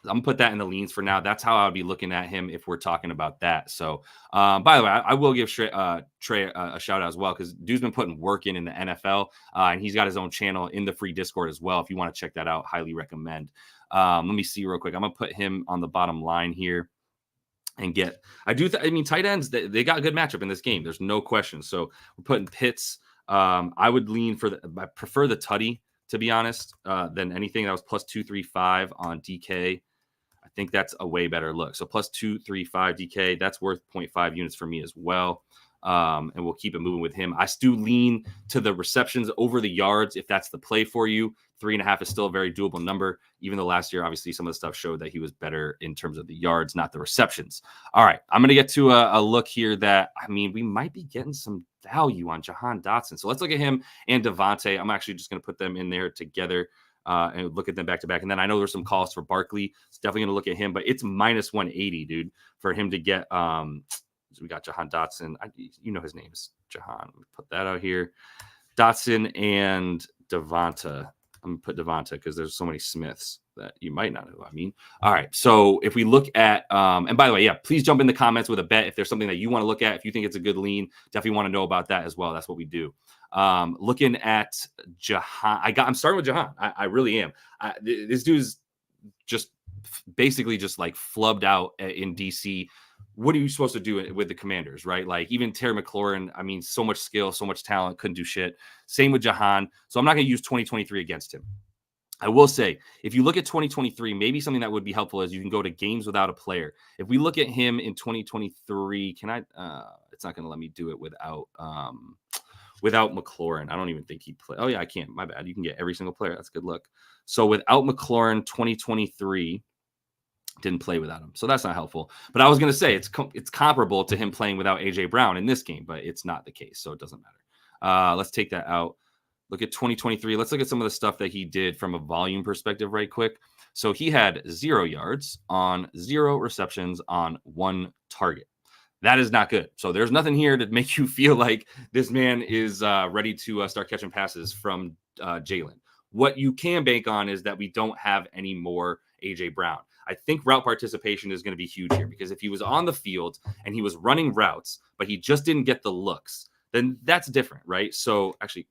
I'm gonna put that in the leans for now. That's how I would be looking at him if we're talking about that. So, by the way, I will give Trey a shout out as well, because dude's been putting work in the NFL, and he's got his own channel in the free Discord as well. If you want to check that out, highly recommend. Let me see real quick. I'm gonna put him on the bottom line here and get. I mean, tight ends, they got a good matchup in this game. There's no question. So we're putting Pitts. I would lean I prefer the Tutty, to be honest, than anything. That was plus 235 on DK. I think that's a way better look. So plus 235 DK, that's worth 0.5 units for me as well. And we'll keep it moving with him. I still lean to the receptions over the yards if that's the play for you. 3.5 is still a very doable number, even though last year, obviously, some of the stuff showed that he was better in terms of the yards, not the receptions. All right, I'm going to get to a look here that, I mean, we might be getting some value on Jahan Dotson. So let's look at him and Devontae. I'm actually just going to put them in there together and look at them back to back. And then I know there's some calls for Barkley. It's definitely going to look at him, but it's minus 180, dude, for him to get. So we got Jahan Dotson. You know his name is Jahan. Put that out here. Dotson and Devonta. I'm going to put Devonta because there's so many Smiths that you might not know who I mean. All right. So if we look at, and by the way, yeah, please jump in the comments with a bet if there's something that you want to look at. If you think it's a good lean, definitely want to know about that as well. That's what we do. Looking at Jahan, I'm starting with Jahan. I really am. This dude's just basically just like flubbed out in DC. What are you supposed to do with the Commanders, right? Like even Terry McLaurin, I mean, so much skill, so much talent, couldn't do shit. Same with Jahan. So I'm not going to use 2023 against him. I will say, if you look at 2023, maybe something that would be helpful is you can go to games without a player. If we look at him in 2023, can I? It's not going to let me do it without McLaurin. I don't even think he played. Oh yeah, I can't. My bad. You can get every single player. That's good luck. So without McLaurin, 2023. Didn't play without him. So that's not helpful. But I was going to say it's comparable to him playing without A.J. Brown in this game, but it's not the case. So it doesn't matter. Let's take that out. Look at 2023. Let's look at some of the stuff that he did from a volume perspective right quick. So he had 0 yards on 0 receptions on 1 target. That is not good. So there's nothing here to make you feel like this man is ready to start catching passes from Jalen. What you can bank on is that we don't have any more A.J. Brown. I think route participation is going to be huge here, because if he was on the field and he was running routes, but he just didn't get the looks, then that's different, right? So actually,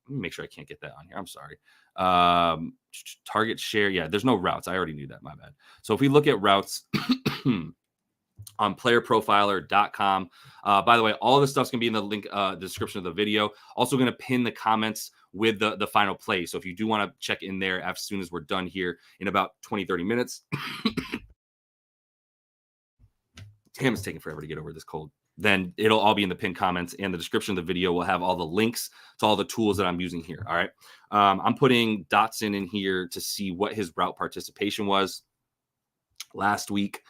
let me make sure I can't get that on here. I'm sorry. Target share. Yeah, there's no routes. I already knew that. My bad. So if we look at routes on playerprofiler.com. By the way, all this stuff's going to be in the link, the description of the video. Also going to pin the comments with the final play. So if you do want to check in there as soon as we're done here in about 20, 30 minutes. Damn, it's taking forever to get over this cold. Then it'll all be in the pinned comments, and the description of the video will have all the links to all the tools that I'm using here. All right. I'm putting Dotson in here to see what his route participation was last week.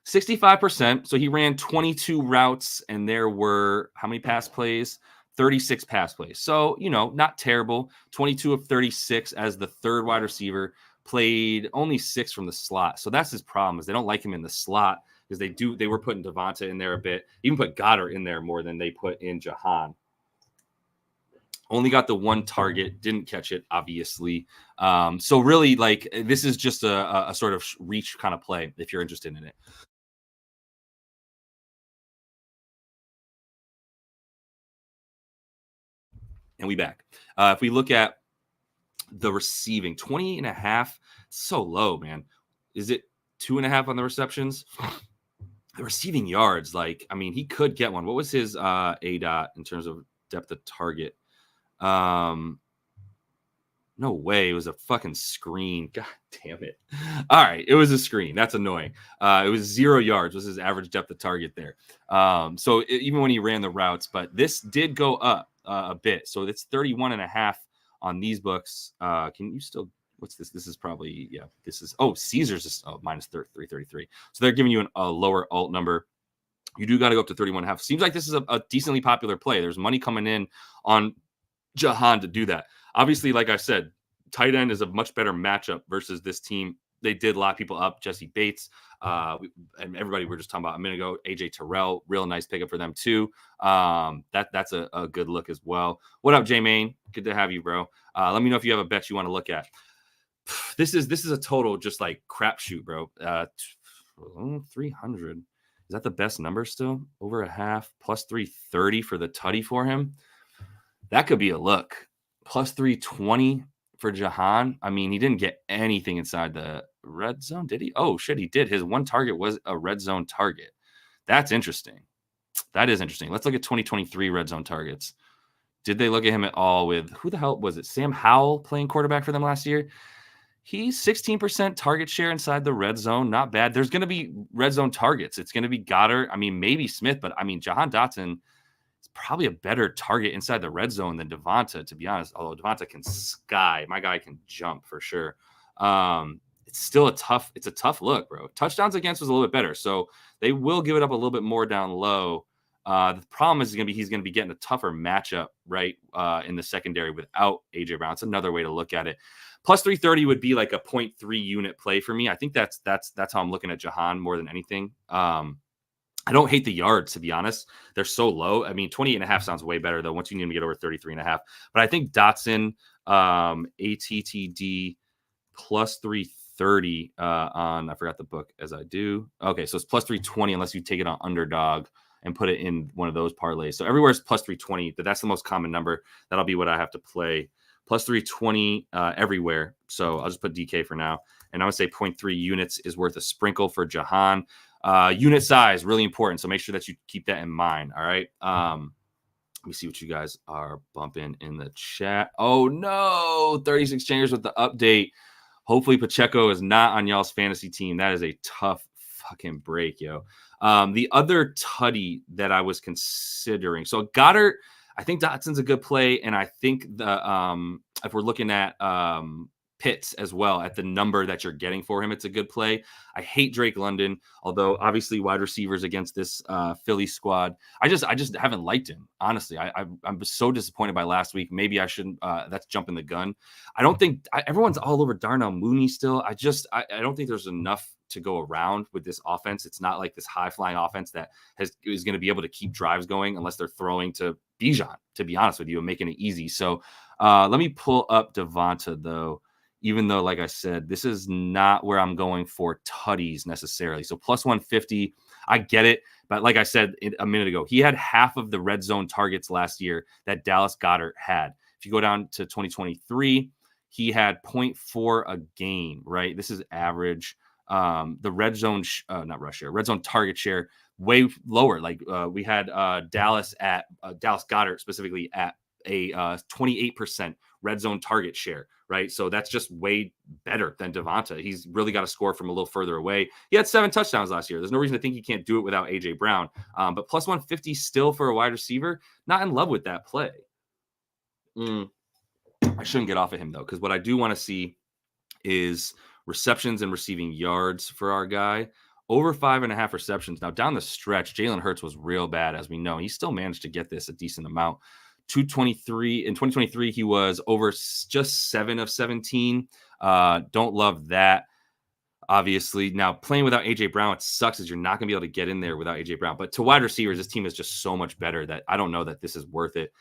65%. So he ran 22 routes, and there were how many pass plays? 36 pass plays. So, not terrible. 22 of 36 as the third wide receiver, played only 6 from the slot. So that's his problem, is they don't like him in the slot, because they were putting Devonta in there a bit, even put Goedert in there more than they put in Jahan. Only got the 1 target, didn't catch it, obviously. So really, like, this is just a sort of reach kind of play if you're interested in it. And we back. If we look at the receiving, 20.5, so low, man. Is it 2.5 on the receptions? The receiving yards, he could get one. What was his ADOT in terms of depth of target? No way. It was a fucking screen. God damn it. All right. It was a screen. That's annoying. It was 0 yards was his average depth of target there. Even when he ran the routes, but this did go up a bit. So it's 31.5 on these books. Can you still, what's this? This is probably, yeah, this is, Caesars is minus 333. So they're giving you a lower alt number. You do got to go up to 31.5. Seems like this is a decently popular play. There's money coming in on Jahan to do that. Obviously, like I said, tight end is a much better matchup versus this team. They did lock people up. Jesse Bates, and everybody we were just talking about a minute ago. AJ Terrell, real nice pickup for them too. That's a good look as well. What up, J-Main? Good to have you, bro. Let me know if you have a bet you want to look at. This is a total just like crapshoot, bro. 300. Is that the best number still? Over a half, plus 330 for the tutty for him. That could be a look. Plus 320 for Jahan. I mean, he didn't get anything inside the red zone, did he? Oh, shit, he did. His one target was a red zone target. That's interesting. That is interesting. Let's look at 2023 red zone targets. Did they look at him at all with, who the hell was it? Sam Howell playing quarterback for them last year? He's 16% target share inside the red zone. Not bad. There's going to be red zone targets. It's going to be Goedert. I mean, maybe Smith, but I mean, Jahan Dotson probably a better target inside the red zone than Devonta, to be honest. Although Devonta can sky, my guy can jump for sure. It's still a tough look, bro. Touchdowns against was a little bit better, so they will give it up a little bit more down low. The problem is he's going to be getting a tougher matchup, right, in the secondary without AJ Brown. It's another way to look at it. Plus 330 would be like a 0.3 unit play for me. I think that's how I'm looking at Jahan more than anything. I don't hate the yards, to be honest. They're so low. I mean, 28.5 sounds way better, though, once you need to get over 33.5. But I think Dotson, ATTD, plus 330 on, I forgot the book as I do. Okay, so it's plus 320 unless you take it on underdog and put it in one of those parlays. So everywhere is plus 320, but that's the most common number. That'll be what I have to play. Plus 320 everywhere. So I'll just put DK for now. And I would say 0.3 units is worth a sprinkle for Jahan. Unit size, really important. So make sure that you keep that in mind. All right. Let me see what you guys are bumping in the chat. Oh, no. 36 changers with the update. Hopefully Pacheco is not on y'all's fantasy team. That is a tough fucking break, yo. The other tutty that I was considering. So Goedert, I think Dotson's a good play. And I think if we're looking at Pitts as well at the number that you're getting for him, it's a good play. I hate Drake London, although obviously wide receivers against this Philly squad, I just haven't liked him, honestly. I'm so disappointed by last week. Maybe I shouldn't. That's jumping the gun. I don't think everyone's all over Darnell Mooney still. I don't think there's enough to go around with this offense. It's not like this high flying offense that is going to be able to keep drives going unless they're throwing to Bijan, to be honest with you, and making it easy. So let me pull up Devonta though. Even though, like I said, this is not where I'm going for tutties necessarily. So plus 150, I get it. But like I said a minute ago, he had half of the red zone targets last year that Dallas Goedert had. If you go down to 2023, he had 0.4 a game, right? This is average. The red zone, red zone target share, way lower. Like we had Dallas Goedert specifically at a 28% red zone target share, right? So that's just way better than Devonta. He's really got to score from a little further away. He had 7 touchdowns last year. There's no reason to think he can't do it without AJ Brown. But plus 150 still for a wide receiver, not in love with that play. I shouldn't get off of him though, because what I do want to see is receptions and receiving yards for our guy. Over 5.5 receptions. Now down the stretch, Jalen Hurts was real bad, as we know. He still managed to get this a decent amount. 223 in 2023, he was over just 7 of 17. Don't love that, obviously. Now playing without AJ Brown, it sucks as you're not gonna be able to get in there without AJ Brown. But to wide receivers, this team is just so much better that I don't know that this is worth it,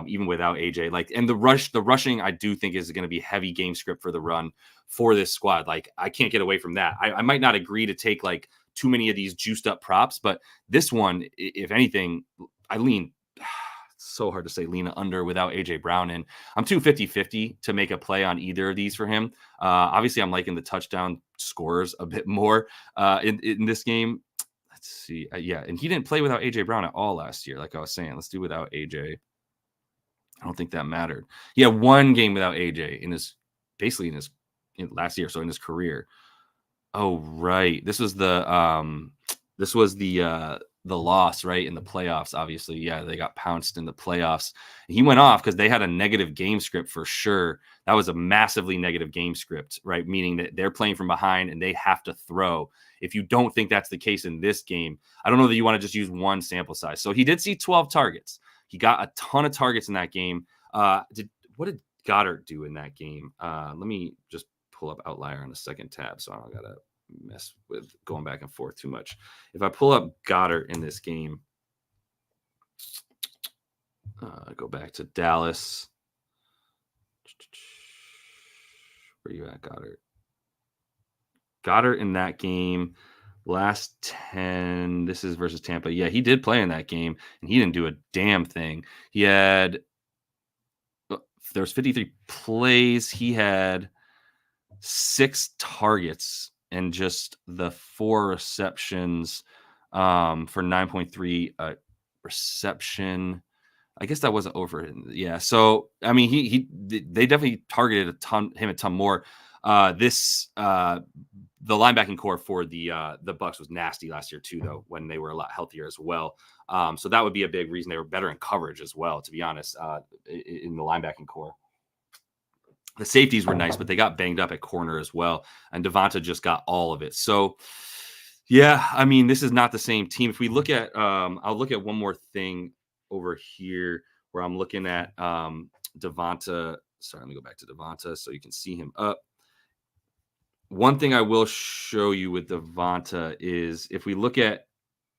even without AJ. Like, and the rushing, I do think is going to be heavy game script for the run for this squad. Like, I can't get away from that. I might not agree to take like too many of these juiced up props, but this one, if anything, I lean. So hard to say lean under without AJ Brown. And I'm 250-50 to make a play on either of these for him. Obviously, I'm liking the touchdown scores a bit more in this game. Let's see. Yeah, and he didn't play without AJ Brown at all last year. Like I was saying, let's do without AJ. I don't think that mattered. He had one game without AJ in his last year, so in his career. Oh, right. This was the loss, right, in the playoffs, obviously. Yeah, they got pounced in the playoffs. He went off because they had a negative game script for sure. That was a massively negative game script, right? Meaning that they're playing from behind and they have to throw. If you don't think that's the case in this game, I don't know that you want to just use one sample size. So he did see 12 targets. He got a ton of targets in that game. What did Goedert do in that game? Let me just pull up Outlier on the second tab, so I don't gotta mess with going back and forth too much. If I pull up Goedert in this game, go back to Dallas. Where you at, Goedert? Goedert in that game, last 10. This is versus Tampa. Yeah, he did play in that game, and he didn't do a damn thing. He had there was 53 plays. He had 6 targets and just the 4 receptions for 9.3 reception. I guess that wasn't over. Yeah. So, I mean, they definitely targeted him a ton more. The linebacking core for the Bucks was nasty last year too, though, when they were a lot healthier as well. So that would be a big reason they were better in coverage as well, to be honest, in the linebacking core. The safeties were nice, but they got banged up at corner as well. And Devonta just got all of it. So, yeah, I mean, this is not the same team. If we look at, I'll look at one more thing over here where I'm looking at Devonta. Sorry, let me go back to Devonta so you can see him up. One thing I will show you with Devonta is if we look at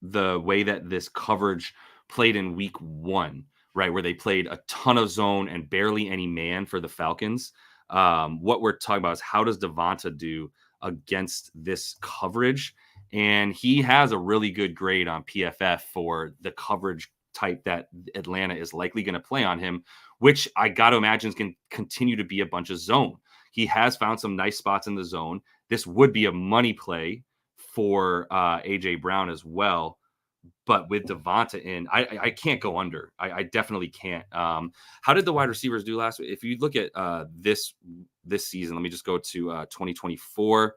the way that this coverage played in week 1, right, where they played a ton of zone and barely any man for the Falcons. What we're talking about is how does Devonta do against this coverage? And he has a really good grade on PFF for the coverage type that Atlanta is likely going to play on him, which I got to imagine can continue to be a bunch of zone. He has found some nice spots in the zone. This would be a money play for A.J. Brown as well. But with Devonta in, I can't go under. I definitely can't. How did the wide receivers do last week? If you look at this season, let me just go to 2024.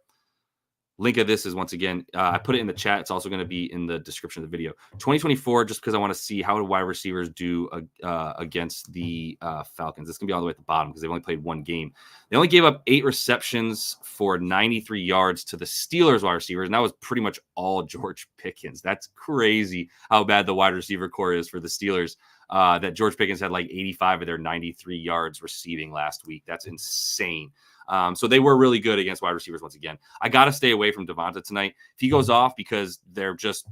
Link of this is once again, I put it in the chat. It's also going to be in the description of the video. 2024, just because I want to see how the wide receivers do against the Falcons. It's going to be all the way at the bottom because they've only played one game. They only gave up 8 receptions for 93 yards to the Steelers wide receivers, and that was pretty much all George Pickens. That's crazy how bad the wide receiver core is for the Steelers. That George Pickens had like 85 of their 93 yards receiving last week. That's insane. So they were really good against wide receivers once again. I got to stay away from Devonta tonight. If he goes off because they're just,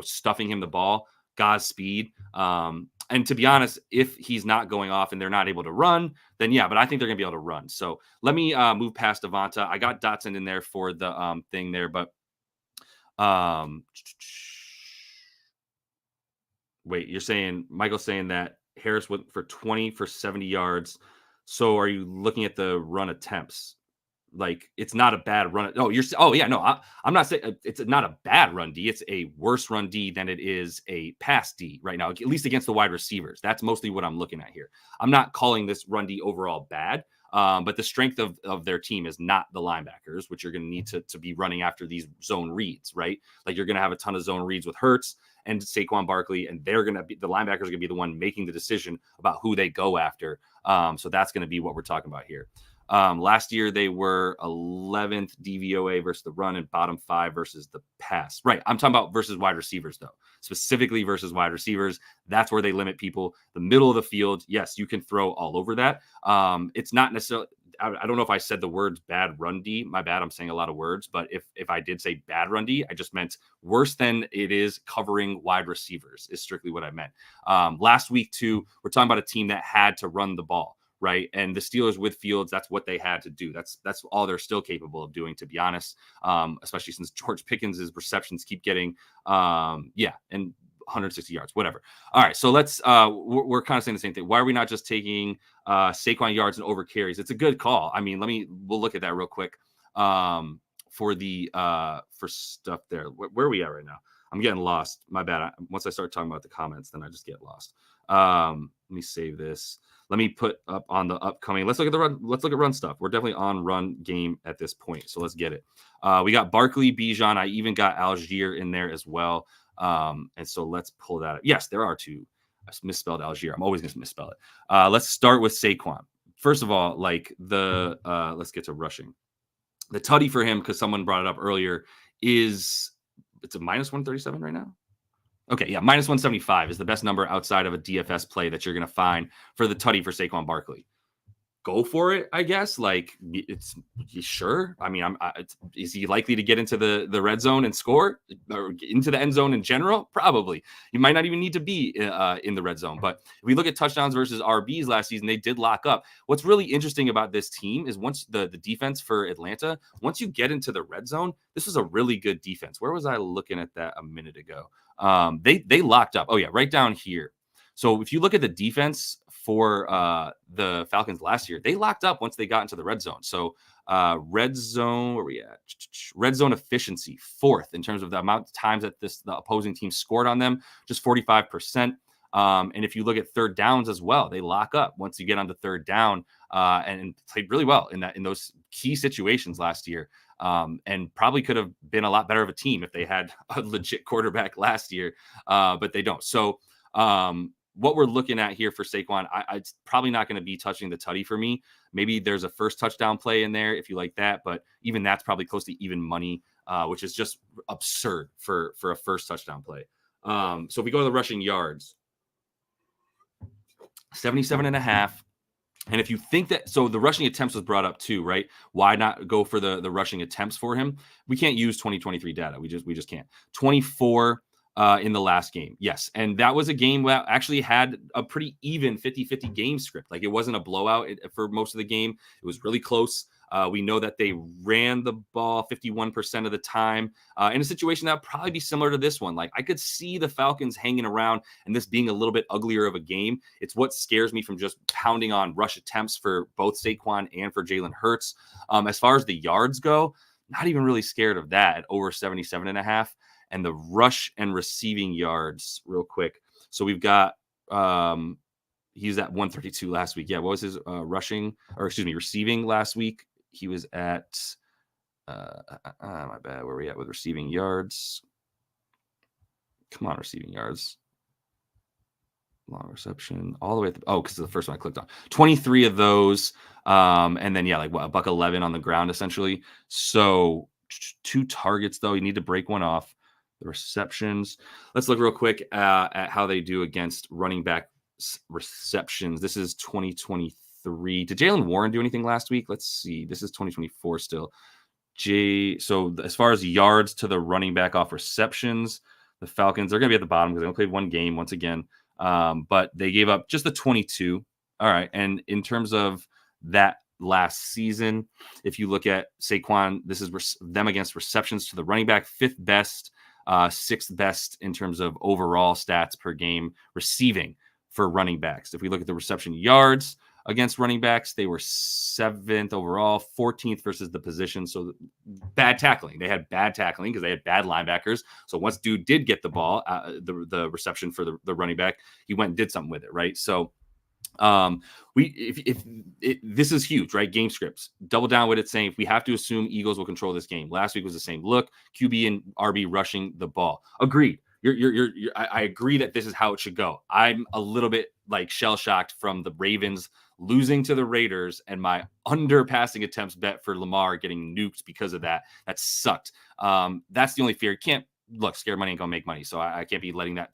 stuffing him the ball, Godspeed. And to be honest, if he's not going off and they're not able to run, then yeah, but I think they're going to be able to run. So let me move past Devonta. I got Dotson in there for the thing there, but wait, Michael's saying that Harris went for 20 for 70 yards. So are you looking at the run attempts? Like, it's not a bad run. I'm not saying it's not a bad run D. It's a worse run D than it is a pass D right now, at least against the wide receivers. That's mostly what I'm looking at here. I'm not calling this run D overall bad, but the strength of their team is not the linebackers, which you're going to need to be running after these zone reads, right? Like, you're going to have a ton of zone reads with Hurts and Saquon Barkley, and the linebackers are going to be the one making the decision about who they go after. So that's going to be what we're talking about here. Last year, they were 11th DVOA versus the run and bottom 5 versus the pass. Right. I'm talking about versus wide receivers, though, specifically versus wide receivers. That's where they limit people. The middle of the field, yes, you can throw all over that. It's not necessarily. I don't know if I said the words bad run D. My bad. I'm saying a lot of words. But if I did say bad run D, I just meant worse than it is covering wide receivers is strictly what I meant. Last week, too, we're talking about a team that had to run the ball. Right. And the Steelers with Fields, that's what they had to do. That's all they're still capable of doing, to be honest, especially since George Pickens' receptions keep getting, and 160 yards, whatever. All right. So let's, we're kind of saying the same thing. Why are we not just taking Saquon yards and over carries? It's a good call. I mean, we'll look at that real quick. for the for stuff there. Where are we at right now? I'm getting lost. My bad. Once I start talking about the comments, then I just get lost. Let me save this. Let me put up on the upcoming. Let's look at the run. Let's look at run stuff. We're definitely on run game at this point, so let's get it. We got Barkley, Bijan. I even got Algier in there as well. And so let's pull that up. Yes, there are two. I misspelled Algier. I'm always going to misspell it. Let's start with Saquon. First of all, like let's get to rushing. The tutty for him, because someone brought it up earlier, it's a minus 137 right now. Okay, yeah, minus 175 is the best number outside of a DFS play that you're going to find for the tutty for Saquon Barkley. Go for it, I guess. Like, it's sure. I mean, is he likely to get into the red zone and score, or into the end zone in general? Probably. He might not even need to be in the red zone. But if we look at touchdowns versus RBs last season, they did lock up. What's really interesting about this team is once the defense for Atlanta, once you get into the red zone, this is a really good defense. Where was I looking at that a minute ago? They locked up. Oh yeah, right down here. So if you look at the defense for the Falcons last year, they locked up once they got into the red zone. So red zone, where are we at? Red zone efficiency, 4th in terms of the amount of times that the opposing team scored on them, just 45%. And if you look at third downs as well, they lock up once you get onto third down and played really well in those key situations last year. And probably could have been a lot better of a team if they had a legit quarterback last year, but they don't. So what we're looking at here for Saquon, it's probably not going to be touching the tutty for me. Maybe there's a first touchdown play in there if you like that, but even that's probably close to even money, which is just absurd for a first touchdown play. So if we go to the rushing yards, 77.5. And if you think that, so the rushing attempts was brought up too, right? Why not go for the rushing attempts for him? We can't use 2023 data. We just can't. 24 in the last game. Yes. And that was a game that actually had a pretty even 50-50 game script. Like, it wasn't a blowout for most of the game. It was really close. We know that they ran the ball 51% of the time in a situation that would probably be similar to this one. Like, I could see the Falcons hanging around and this being a little bit uglier of a game. It's what scares me from just pounding on rush attempts for both Saquon and for Jalen Hurts. As far as the yards go, not even really scared of that at over 77.5. And the rush and receiving yards real quick. So we've got, he's at 132 last week. Yeah. What was his receiving last week? He was at, my bad. Where are we at with receiving yards? Come on, receiving yards. Long reception all the way. Because of the first one I clicked on. 23 of those. And then, yeah, like what, $111 on the ground, essentially. So 2 targets, though. You need to break one off. The receptions. Let's look real quick at how they do against running back receptions. This is 2023. Did Jalen Warren do anything last week? Let's see. This is 2024 still. So as far as yards to the running back off receptions, the Falcons, they're going to be at the bottom because they only played one game once again. But they gave up just the 22. All right. And in terms of that last season, if you look at Saquon, this is them against receptions to the running back, 5th best, 6th best in terms of overall stats per game receiving for running backs. If we look at the reception yards against running backs, they were 7th overall, 14th versus the position. So bad tackling. They had bad tackling because they had bad linebackers. So once dude did get the ball, the reception for the running back, he went and did something with it, right? So this is huge, right? Game scripts, double down with it, saying if we have to assume Eagles will control this game. Last week was the same look, QB and RB rushing the ball. Agreed. I agree that this is how it should go. I'm a little bit like shell shocked from the Ravens losing to the Raiders and my under passing attempts bet for Lamar getting nuked because of that. That sucked. That's the only fear. Can't look, scared money ain't gonna make money. So I can't be letting that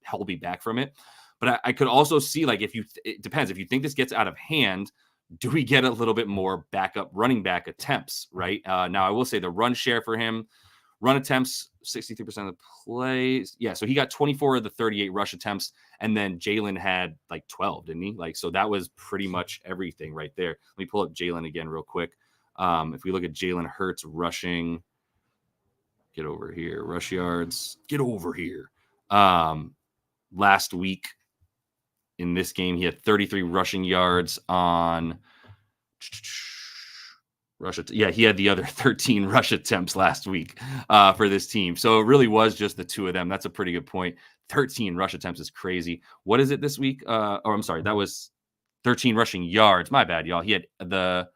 hold me back from it. But I could also see, like, it depends. If you think this gets out of hand, do we get a little bit more backup running back attempts, right? Now, I will say the run share for him, run attempts, 63% of the plays. Yeah, so he got 24 of the 38 rush attempts, and then Jalen had, like, 12, didn't he? Like, so that was pretty much everything right there. Let me pull up Jalen again real quick. If we look at Jalen Hurts rushing, get over here, rush yards, get over here. Last week, in this game, he had 33 rushing yards on Yeah, he had the other 13 rush attempts last week for this team. So it really was just the two of them. That's a pretty good point. 13 rush attempts is crazy. What is it this week? I'm sorry, that was 13 rushing yards. My bad, y'all. He had no,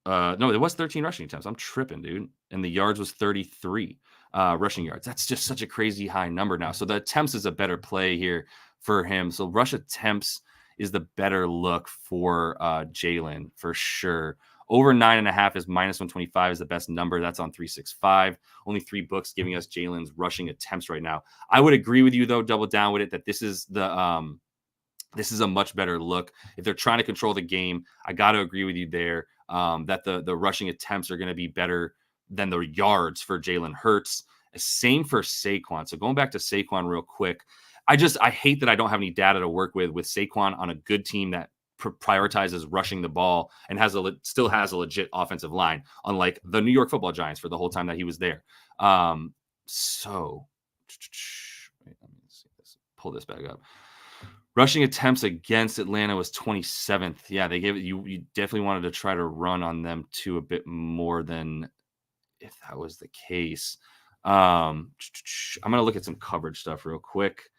it was 13 rushing attempts. I'm tripping, dude. And the yards was 33 rushing yards. That's just such a crazy high number now. So the attempts is a better play here for him. So rush attempts is the better look for Jalen for sure. Over 9.5 is -125 is the best number. That's on 365. Only 3 books giving us Jalen's rushing attempts right now. I would agree with you though, double down with it, that this is a much better look. If they're trying to control the game, I got to agree with you there that the rushing attempts are going to be better than the yards for Jalen Hurts. Same for Saquon. So going back to Saquon real quick, I hate that I don't have any data to work with Saquon on a good team that prioritizes rushing the ball and still has a legit offensive line, unlike the New York Football Giants for the whole time that he was there. So wait, let me see this. Pull this back up. Rushing attempts against Atlanta was 27th. Yeah, they gave it. You definitely wanted to try to run on them too a bit more than if that was the case. I'm gonna look at some coverage stuff real quick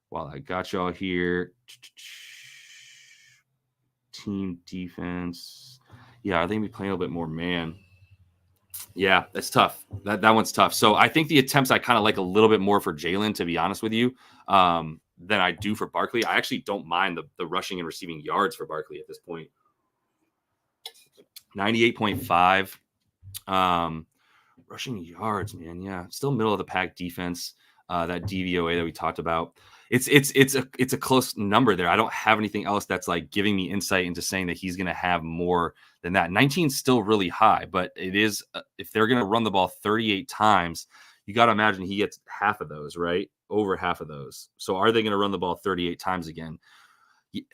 while I got y'all here. Team defense. Yeah, I think we playing a little bit more man. Yeah, that's tough. That one's tough. So I think the attempts I kind of like a little bit more for Jalen, to be honest with you, than I do for Barkley. I actually don't mind the rushing and receiving yards for Barkley at this point. 98.5. Rushing yards, man. Yeah, still middle of the pack defense. That DVOA that we talked about. It's a close number there. I don't have anything else that's like giving me insight into saying that he's going to have more than that. 19 is still really high, but it is if they're going to run the ball 38 times, you got to imagine he gets half of those, right? Over half of those. So are they going to run the ball 38 times again? The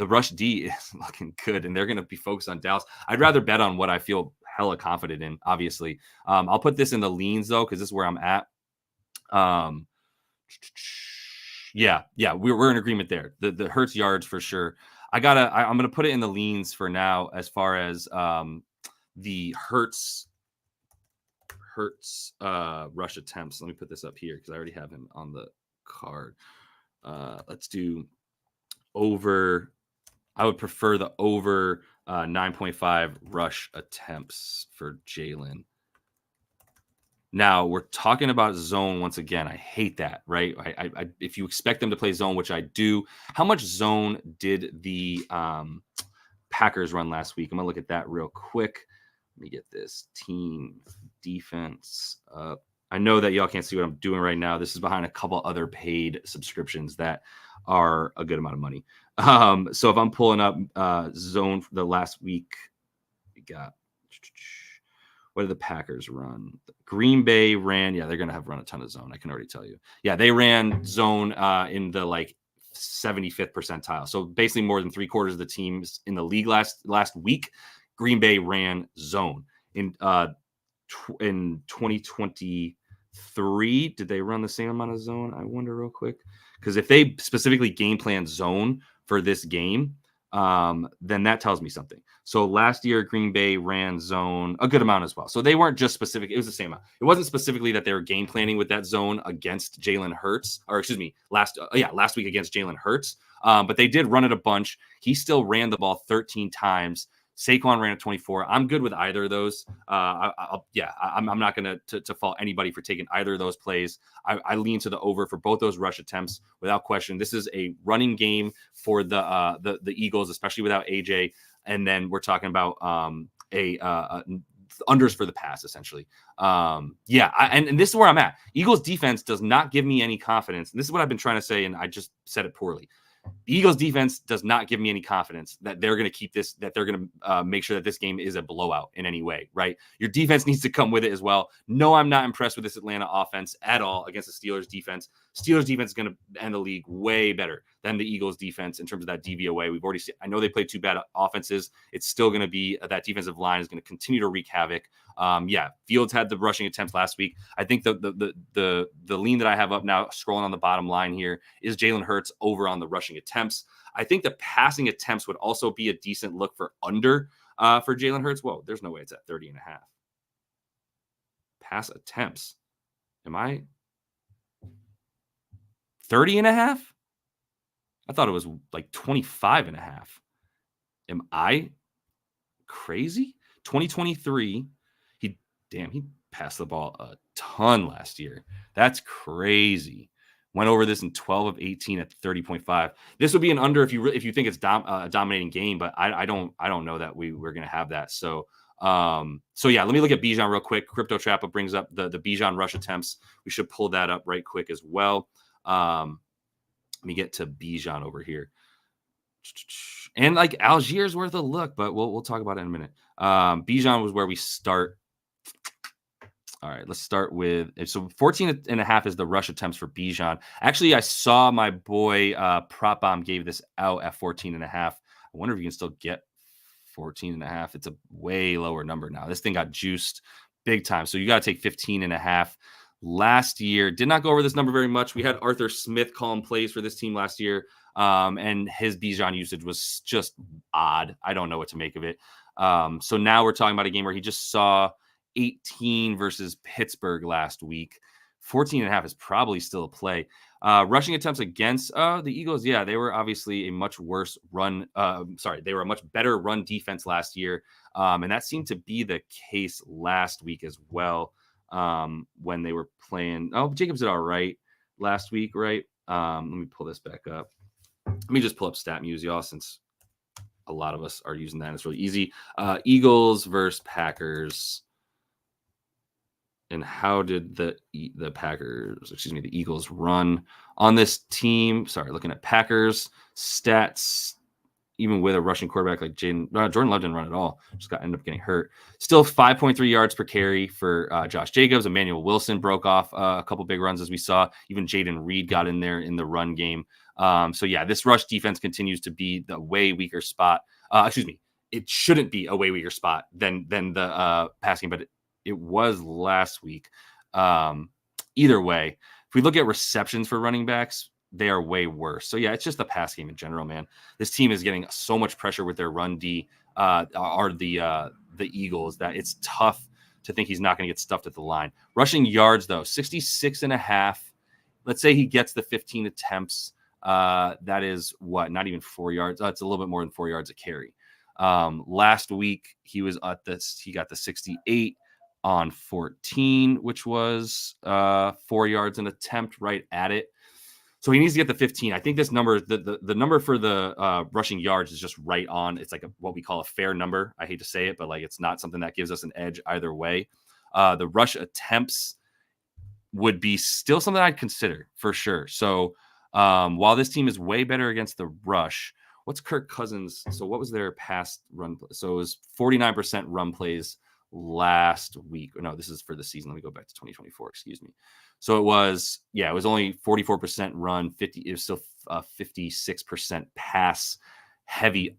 rush D is looking good, and they're going to be focused on Dallas. I'd rather bet on what I feel hella confident in, obviously. I'll put this in the leans, though, because this is where I'm at. Yeah, we're in agreement there. The Hurts yards for sure. I'm gonna put it in the leans for now as far as the Hurts rush attempts. Let me put this up here because I already have him on the card. Let's do over. I would prefer the over 9.5 rush attempts for Jalen. Now we're talking about zone once again. I hate that, right? I if you expect them to play zone, which I do, how much zone did the Packers run last week? I'm gonna look at that real quick. Let me get this team defense up. I know that y'all can't see what I'm doing right now. This is behind a couple other paid subscriptions that are a good amount of money. So if I'm pulling up zone for the last week, we got. What did the Packers run? Green Bay ran. Yeah, they're going to have run a ton of zone. I can already tell you. Yeah, they ran zone in the like 75th percentile. So basically more than 3/4 of the teams in the league last week, Green Bay ran zone. In 2023, did they run the same amount of zone? I wonder real quick. Because if they specifically game plan zone for this game, then that tells me something. So last year, Green Bay ran zone a good amount as well. So they weren't just specific. It was the same amount. It wasn't specifically that they were game planning with that zone against Jalen Hurts, or excuse me, last week against Jalen Hurts. But they did run it a bunch. He still ran the ball 13 times. Saquon ran at 24. I'm good with either of those. I'm not going to fault anybody for taking either of those plays. I lean to the over for both those rush attempts without question. This is a running game for the Eagles, especially without AJ. And then we're talking about unders for the pass, essentially. And this is where I'm at. Eagles defense does not give me any confidence. And this is what I've been trying to say, and I just said it poorly. The Eagles defense does not give me any confidence that they're going to keep this, that they're going to make sure that this game is a blowout in any way, right? Your defense needs to come with it as well. No, I'm not impressed with this Atlanta offense at all against the Steelers defense. Steelers defense is going to end the league way better than the Eagles defense in terms of that DVOA. We've already seen, I know they played 2 bad offenses. It's still going to be that defensive line is going to continue to wreak havoc. Fields had the rushing attempts last week. I think the lean that I have up now, scrolling on the bottom line here, is Jalen Hurts over on the rushing attempts. I think the passing attempts would also be a decent look for under. For Jalen Hurts, whoa, there's no way it's at 30.5. Pass attempts. Am I 30.5? I thought it was like 25.5. Am I crazy? 2023, he passed the ball a ton last year. That's crazy. Went over this in 12 of 18 at 30.5. This would be an under if you think it's a dominating game, but I don't know that we're gonna have that. So yeah, let me look at Bijan real quick. Crypto Trappa brings up the Bijan rush attempts. We should pull that up right quick as well. Let me get to Bijan over here. And like Algiers worth a look, but we'll talk about it in a minute. Bijan was where we start. All right, let's start with, so 14.5 is the rush attempts for Bijan. Actually, I saw my boy Prop Bomb gave this out at 14.5. I wonder if you can still get 14.5. It's a way lower number now. This thing got juiced big time. So you got to take 15.5. Last year, did not go over this number very much. We had Arthur Smith calling plays for this team last year, and his Bijan usage was just odd. I don't know what to make of it. So now we're talking about a game where he just saw 18 versus Pittsburgh last week. 14.5 is probably still a play. Rushing attempts against the Eagles, yeah, they were obviously a much worse run. They were a much better run defense last year, and that seemed to be the case last week as well. When they were playing. Oh, Jacobs did all right last week, right? Let me pull this back up. Let me just pull up StatMuse, y'all, since a lot of us are using that. It's really easy. Eagles versus Packers. And how did the Eagles run on this team? Sorry, looking at Packers stats. Even with a rushing quarterback like Jordan Love didn't run at all. Just ended up getting hurt. Still 5.3 yards per carry for Josh Jacobs. Emmanuel Wilson broke off a couple big runs as we saw. Even Jaden Reed got in there in the run game. So yeah, this rush defense continues to be the way weaker spot. It shouldn't be a way weaker spot than the passing, but it was last week. Either way, if we look at receptions for running backs, they are way worse. So yeah, it's just the pass game in general, man. This team is getting so much pressure with their run D, the Eagles, that it's tough to think he's not going to get stuffed at the line. Rushing yards though, 66.5. Let's say he gets the 15 attempts. That is what? Not even 4 yards. It's a little bit more than 4 yards a carry. Last week he got the 68 on 14, which was 4 yards an attempt, right at it. So he needs to get the 15. I think this number, the number for the rushing yards is just right on. It's like what we call a fair number. I hate to say it, but like it's not something that gives us an edge either way. The rush attempts would be still something I'd consider for sure. So while this team is way better against the rush, what's Kirk Cousins? So what was their past run? So it was 49% run plays last week. No, this is for the season. Let me go back to 2024. Excuse me. So it was only 44% run, it was still 56% pass heavy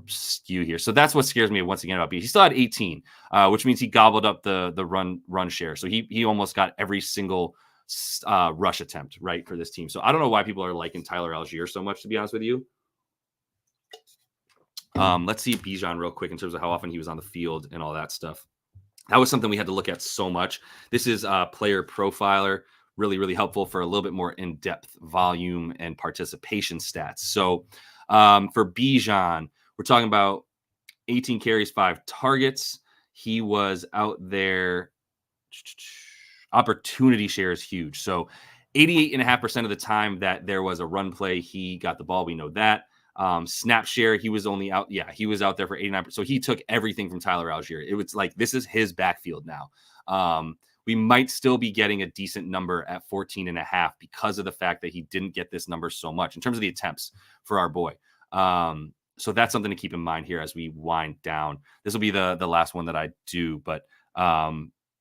skew here. So that's what scares me once again about B. He still had 18, which means he gobbled up the run share. So he almost got every single rush attempt, right, for this team. So I don't know why people are liking Tyler Algier so much, to be honest with you. Let's see Bijan real quick in terms of how often he was on the field and all that stuff. That was something we had to look at so much. This is a player profiler, really, really helpful for a little bit more in-depth volume and participation stats. So for Bijan, we're talking about 18 carries, 5 targets. He was out there. Opportunity share is huge. So 88.5% of the time that there was a run play, he got the ball. We know that. Snap share, he was only out. Yeah, he was out there for 89%. So he took everything from Tyler Algier. It was like, this is his backfield now. We might still be getting a decent number at 14.5 because of the fact that he didn't get this number so much in terms of the attempts for our boy. So that's something to keep in mind here as we wind down. This will be the last one that I do, but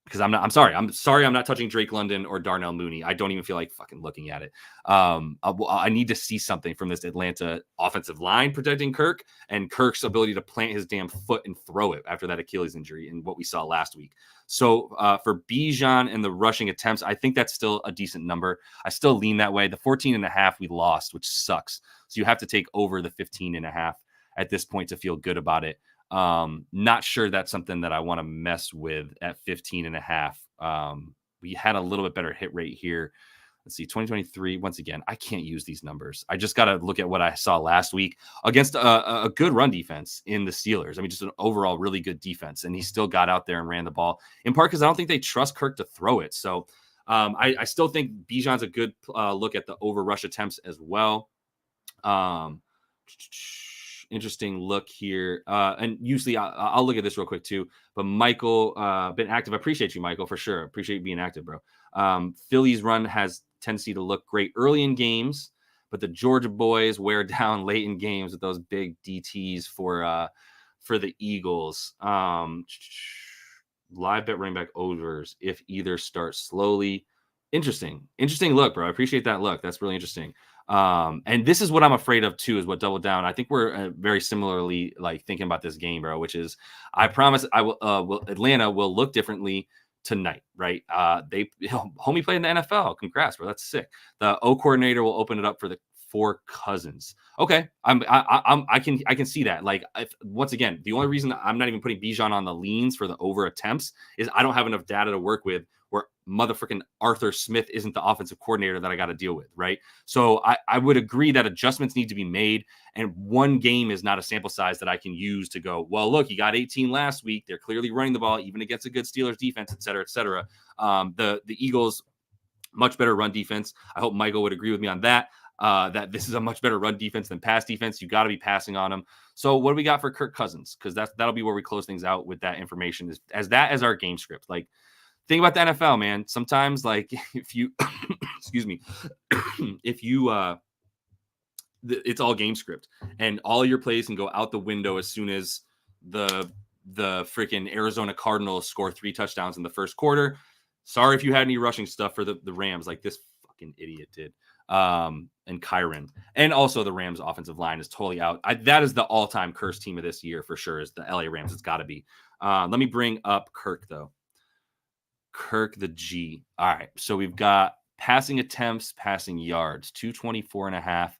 because I'm sorry I'm not touching Drake London or Darnell Mooney. I don't even feel like fucking looking at it. I need to see something from this Atlanta offensive line protecting Kirk and Kirk's ability to plant his damn foot and throw it after that Achilles injury and what we saw last week. So for Bijan and the rushing attempts, I think that's still a decent number. I still lean that way. The 14.5 we lost, which sucks. So you have to take over the 15.5 at this point to feel good about it. Not sure that's something that I want to mess with at 15.5. We had a little bit better hit rate here. Let's see, 2023. Once again, I can't use these numbers. I just got to look at what I saw last week against a good run defense in the Steelers. I mean, just an overall really good defense. And he still got out there and ran the ball, in part because I don't think they trust Kirk to throw it. So I still think Bijan's a good look at the over rush attempts as well. Interesting look here. And usually I'll look at this real quick too. But Michael, been active. I appreciate you, Michael, for sure. Appreciate you being active, bro. Philly's run has tendency to look great early in games, but the Georgia boys wear down late in games with those big DTs for the Eagles. Live bet running back overs if either start slowly. Interesting look, bro. I appreciate that look. That's really interesting. And this is what I'm afraid of too, is what double down. I think we're very similarly like thinking about this game, bro, which is I promise I will Atlanta will look differently tonight, right? Homie played in the NFL. Congrats, bro. That's sick. The O coordinator will open it up for Cousins. Okay, I can see that. Like, once again, the only reason I'm not even putting Bijan on the leans for the over attempts is I don't have enough data to work with where motherfucking Arthur Smith isn't the offensive coordinator that I got to deal with, right? So I would agree that adjustments need to be made, and one game is not a sample size that I can use to go, well, look, he got 18 last week. They're clearly running the ball, even against a good Steelers defense, et cetera, et cetera. The Eagles, much better run defense. I hope Michael would agree with me on that. That this is a much better run defense than pass defense. You got to be passing on them. So what do we got for Kirk Cousins? Because that'll be where we close things out with that information, as our game script. Like, think about the NFL, man. Sometimes, like, if you excuse me, if you it's all game script, and all your plays can go out the window as soon as the freaking Arizona Cardinals score 3 touchdowns in the first quarter. Sorry if you had any rushing stuff for the Rams, like this fucking idiot did. And Kyron, and also the Rams offensive line is totally out. That is the all-time curse team of this year for sure, is the LA Rams. It's got to be. Let me bring up Kirk though. Kirk the G. All right, so we've got passing attempts, passing yards, 224.5.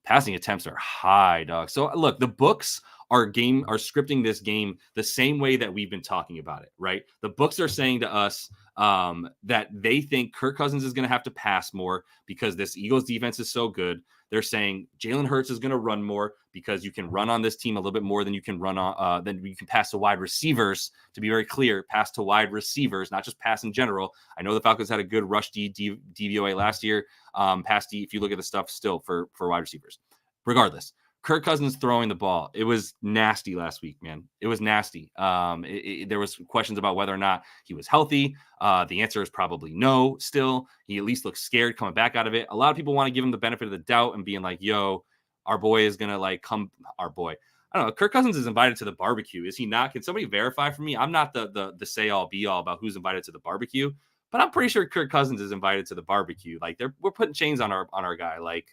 Passing attempts are high, dog. So look, the books are scripting this game the same way that we've been talking about it, right? The books are saying to us that they think Kirk Cousins is going to have to pass more because this Eagles defense is so good. They're saying Jalen Hurts is going to run more because you can run on this team a little bit more than you can run on than you can pass to wide receivers. To be very clear, pass to wide receivers, not just pass in general. I know the Falcons had a good rush DVOA last year. Pass D, if you look at the stuff still for wide receivers. Regardless, Kirk Cousins throwing the ball. It was nasty last week, man. It was nasty. There was questions about whether or not he was healthy. The answer is probably no still. He at least looks scared coming back out of it. A lot of people want to give him the benefit of the doubt and being like, yo, our boy is going to like come. Our boy. I don't know. Kirk Cousins is invited to the barbecue. Is he not? Can somebody verify for me? I'm not the say all be all about who's invited to the barbecue, but I'm pretty sure Kirk Cousins is invited to the barbecue. Like we're putting chains on our guy. Like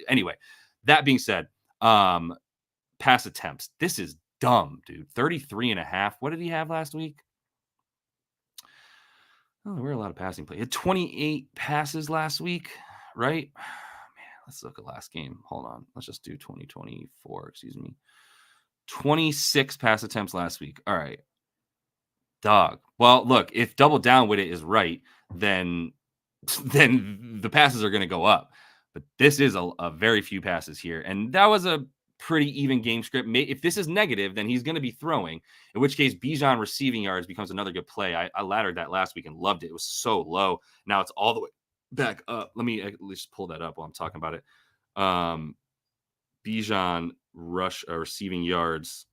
anyway, that being said, pass attempts. This is dumb, dude. 33.5. What did he have last week? Oh, there were a lot of passing play. He had 28 passes last week, right? Man, let's look at last game. Hold on. Let's just do 2024. Excuse me. 26 pass attempts last week. All right. Dog. Well, look, if double down with it is right, then the passes are going to go up. But this is a very few passes here. And that was a pretty even game script. If this is negative, then he's going to be throwing, in which case Bijan receiving yards becomes another good play. I laddered that last week and loved it. It was so low. Now it's all the way back up. Let me at least pull that up while I'm talking about it. Bijan rush receiving yards.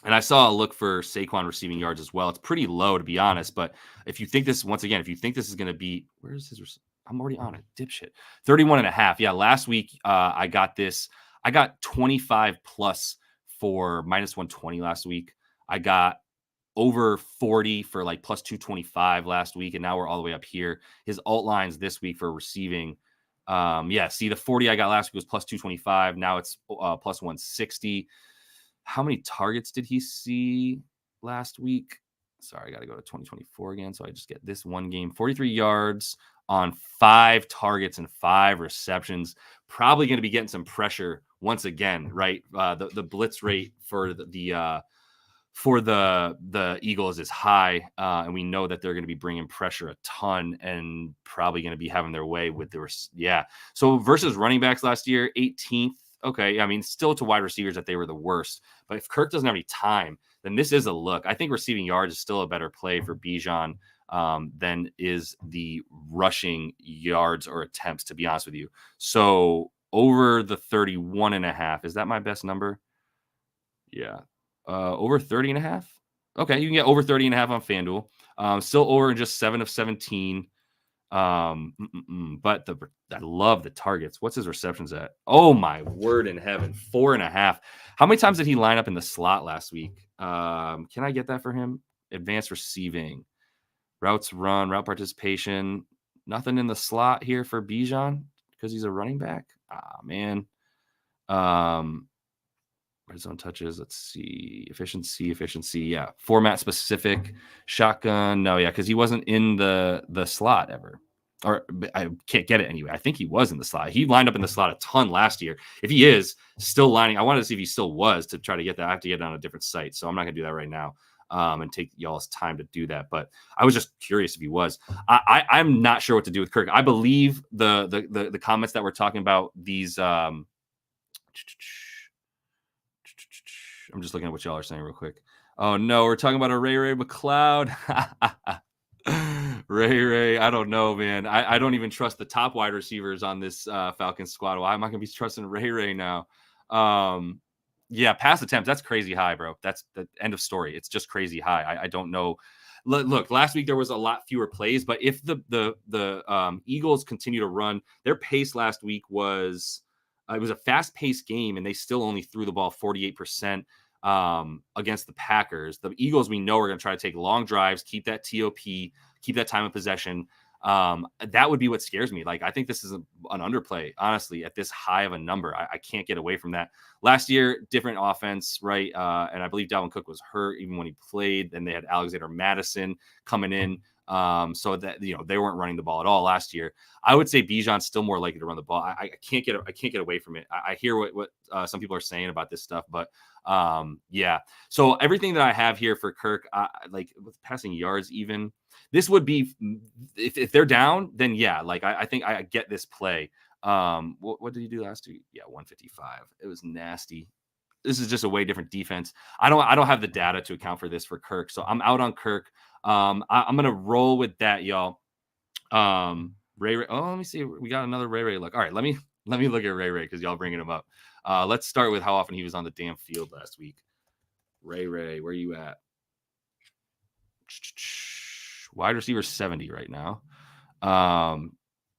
And I saw a look for Saquon receiving yards as well. It's pretty low, to be honest. But if you think this, once again, if you think this is going to be, where's his? I'm already on it. Dipshit. 31.5. Yeah. Last week, I got this. I got 25 plus for minus 120 last week. I got over 40 for like plus 225 last week. And now we're all the way up here. His alt lines this week for receiving. See, the 40 I got last week was plus 225. Now it's plus 160. How many targets did he see last week? Sorry, I got to go to 2024 again. So I just get this one game. 43 yards on 5 targets and 5 receptions. Probably going to be getting some pressure once again, right? The blitz rate for the for the Eagles is high, and we know that they're going to be bringing pressure a ton and probably going to be having their way with So versus running backs last year, 18th. Okay, I mean, still to wide receivers that they were the worst. But if Kirk doesn't have any time, then this is a look. I think receiving yards is still a better play for Bijan than is the rushing yards or attempts, to be honest with you. So over the 31.5, is that my best number? Yeah. Over 30.5. Okay, you can get over 30.5 on FanDuel. Still over in just 7 of 17. But I love the targets. What's his receptions at? Oh my word in heaven, 4.5. How many times did he line up in the slot last week? Can I get that for him? Advanced receiving, routes run, route participation. Nothing in the slot here for Bijan because he's a running back. Man. Red zone touches. Let's see. Efficiency. Yeah. Format specific. Shotgun. No, yeah, because he wasn't in the slot ever. Or I can't get it anyway. I think he was in the slot. He lined up in the slot a ton last year. If he is still lining, I wanted to see if he still was to try to get that. I have to get it on a different site. So I'm not going to do that right now and take y'all's time to do that. But I was just curious if he was. I'm not sure what to do with Kirk. I believe the comments that we're talking about, these I'm just looking at what y'all are saying real quick. Oh, no, we're talking about a Ray McLeod. Ray, I don't know, man. I don't even trust the top wide receivers on this Falcons squad. Why am I going to be trusting Ray now? Yeah, pass attempts, that's crazy high, bro. That's the end of story. It's just crazy high. I don't know. Look, last week there was a lot fewer plays, but if the Eagles continue to run, their pace last week was it was a fast-paced game, and they still only threw the ball 48% against the Packers. The Eagles, we know, are going to try to take long drives, keep that TOP, keep that time of possession. That would be what scares me. Like, I think this is an underplay, honestly, at this high of a number. I can't get away from that. Last year, different offense, right? And I believe Dalvin Cook was hurt even when he played. And they had Alexander Madison coming in. So that, they weren't running the ball at all last year. I would say Bijan's still more likely to run the ball. I can't get away from it. I hear what some people are saying about this stuff, but yeah. So everything that I have here for Kirk, like with passing yards, even this would be if they're down, then yeah. Like I think I get this play. What did he do last week? Yeah, 155. It was nasty. This is just a way different defense. I don't have the data to account for this for Kirk, so I'm out on Kirk. I'm gonna roll with that, y'all. Ray. Oh, let me see. We got another Ray look. All right, let me look at Ray because y'all bringing him up. Let's start with how often he was on the damn field last week. Ray, where you at? Wide receiver 70 right now.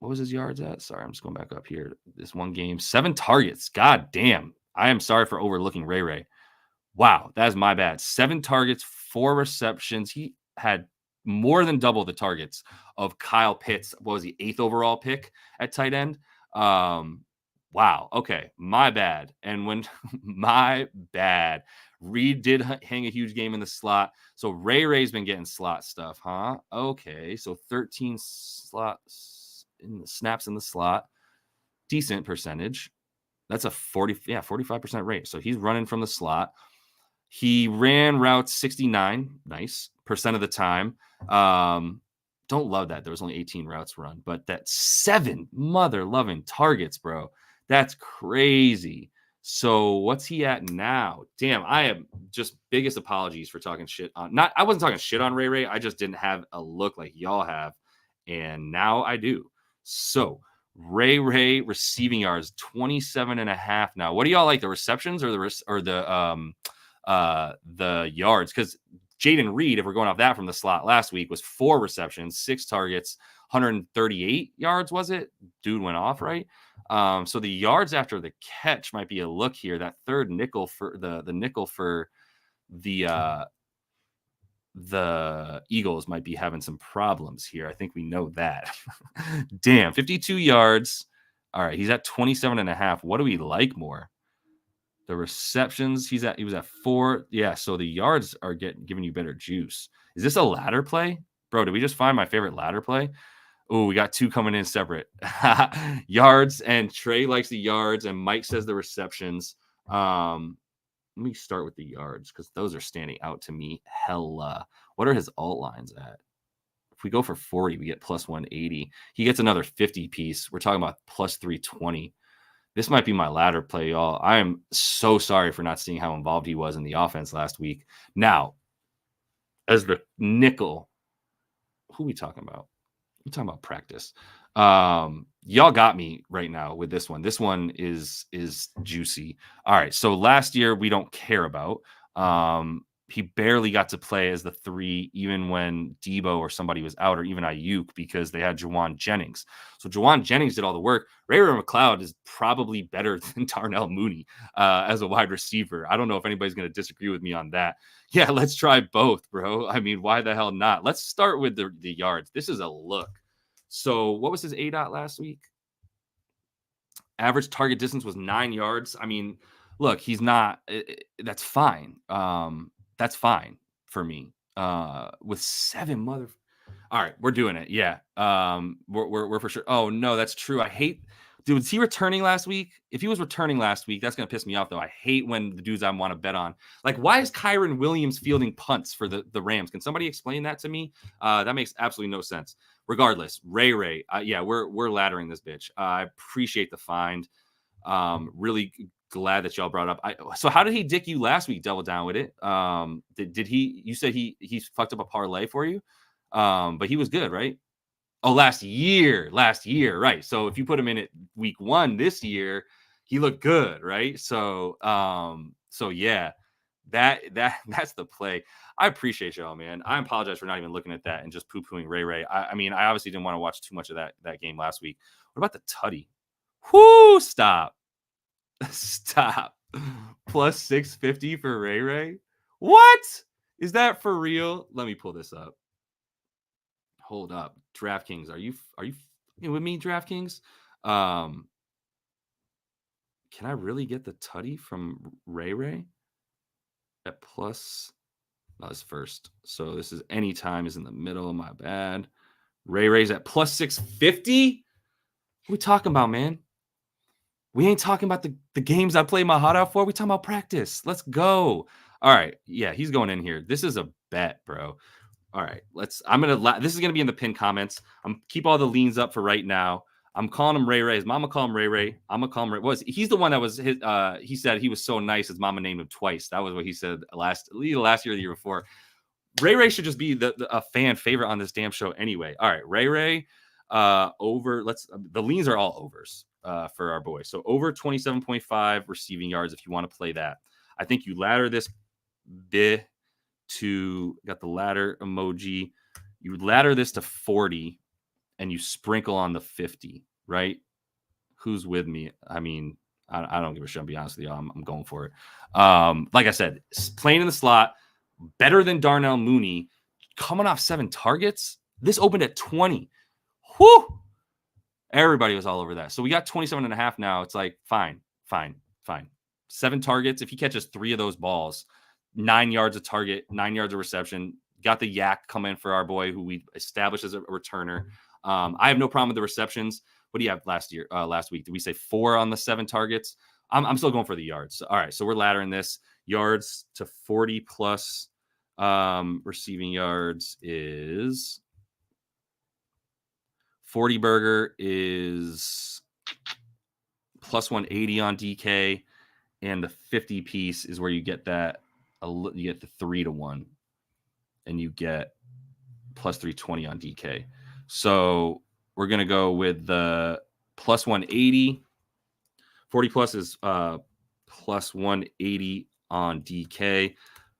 What was his yards at? Sorry, I'm just going back up here. This one game, 7 targets. God damn. I am sorry for overlooking Ray. Wow, that is my bad. 7 targets, 4 receptions. He had more than double the targets of Kyle Pitts. What was he, 8th overall pick at tight end? Wow. Okay, my bad. And when my bad. Reed did hang a huge game in the slot. So Ray's been getting slot stuff, huh? Okay, so 13 slots in the snaps in the slot. Decent percentage. That's a 45% rate. So he's running from the slot. He ran routes 69, nice, percent of the time. Don't love that. There was only 18 routes run, but that 7 mother-loving targets, bro. That's crazy. So what's he at now? Damn, I am just biggest apologies for talking shit on. I wasn't talking shit on Ray. I just didn't have a look like y'all have, and now I do. So Ray receiving yards 27.5 now. What do y'all like, the receptions or the yards? Because Jaden Reed, if we're going off that from the slot last week, was 4 receptions, 6 targets, 138 yards. Was it? Dude went off, right? So the yards after the catch might be a look here. That third nickel for the nickel for the Eagles might be having some problems here. I think we know that. Damn, 52 yards. All right, he's at 27.5. What do we like more? The receptions, he was at 4. Yeah, so the yards are giving you better juice. Is this a ladder play? Bro, did we just find my favorite ladder play? Oh, we got 2 coming in separate. Yards, and Trey likes the yards, and Mike says the receptions. Let me start with the yards because those are standing out to me hella. What are his alt lines at? If we go for 40, we get plus 180. He gets another 50 piece. We're talking about plus 320. This might be my ladder play, y'all. I am so sorry for not seeing how involved he was in the offense last week. Now, as the nickel, who are we talking about? We're talking about practice. Y'all got me right now with this one. This one is juicy. All right. So last year we don't care about. He barely got to play as the 3, even when Debo or somebody was out, or even Ayuk, because they had Jawan Jennings. So Jawan Jennings did all the work. Ray McLeod is probably better than Darnell Mooney as a wide receiver. I don't know if anybody's going to disagree with me on that. Yeah, let's try both, bro. I mean, why the hell not? Let's start with the yards. This is a look. So what was his ADOT last week? Average target distance was 9 yards. I mean, look, he's not. That's fine. That's fine for me. With 7 mother. All right, we're doing it. Yeah. We're for sure. Oh no, that's true. I hate. Dude, was he returning last week? If he was returning last week, that's gonna piss me off though. I hate when the dudes I want to bet on. Like, why is Kyron Williams fielding punts for the Rams? Can somebody explain that to me? That makes absolutely no sense. Regardless, Ray, yeah, we're laddering this bitch. I appreciate the find. Really glad that y'all brought up. So how did he dick you last week? Double down with it. Did he? You said he fucked up a parlay for you, but he was good, right? Oh, last year, right? So if you put him in at week 1 this year, he looked good, right? So yeah, that's the play. I appreciate y'all, man. I apologize for not even looking at that and just poo-pooing Ray. I mean, I obviously didn't want to watch too much of that game last week. What about the tutty? Whoo! Stop. Plus 650 for Ray. What? Is that for real? Let me pull this up. Hold up. DraftKings. Are you with me, DraftKings? Can I really get the tutty from Ray at plus? No, that's first. So this is anytime is in the middle. My bad. Ray's at plus 650. What are we talking about, man? We ain't talking about the games I play my heart out for. We talking about practice. Let's go. All right. Yeah, he's going in here. This is a bet, bro. All right. This is going to be in the pinned comments. I'm keep all the leans up for right now. I'm calling him Ray. His mama call him Ray. I'm going to call him Ray. He's the one that was his, he said he was so nice. His mama named him twice. That was what he said last year or the year before. Ray should just be a fan favorite on this damn show anyway. All right. Ray, over. The leans are all overs. For our boy. So over 27.5 receiving yards if you want to play that. I think you ladder this bit to, got the ladder emoji. You ladder this to 40 and you sprinkle on the 50, right? Who's with me? I mean, I don't give a shit. I'll be honest with you. I'm going for it. Like I said, playing in the slot, better than Darnell Mooney, coming off 7 targets. This opened at 20. Whoo! Everybody was all over that. So we got 27.5 now. It's like, fine. 7 targets. If he catches 3 of those balls, 9 yards of target, 9 yards of reception, got the yak come in for our boy who we established as a returner. I have no problem with the receptions. What do you have last week? Did we say 4 on the 7 targets? I'm still going for the yards. All right. So we're laddering this. Yards to 40 plus receiving yards is 40 burger is plus 180 on DK, and the 50 piece is where you get that. You get the 3-1, and you get plus 320 on DK. So we're gonna go with the plus 180. 40 plus is plus 180 on DK,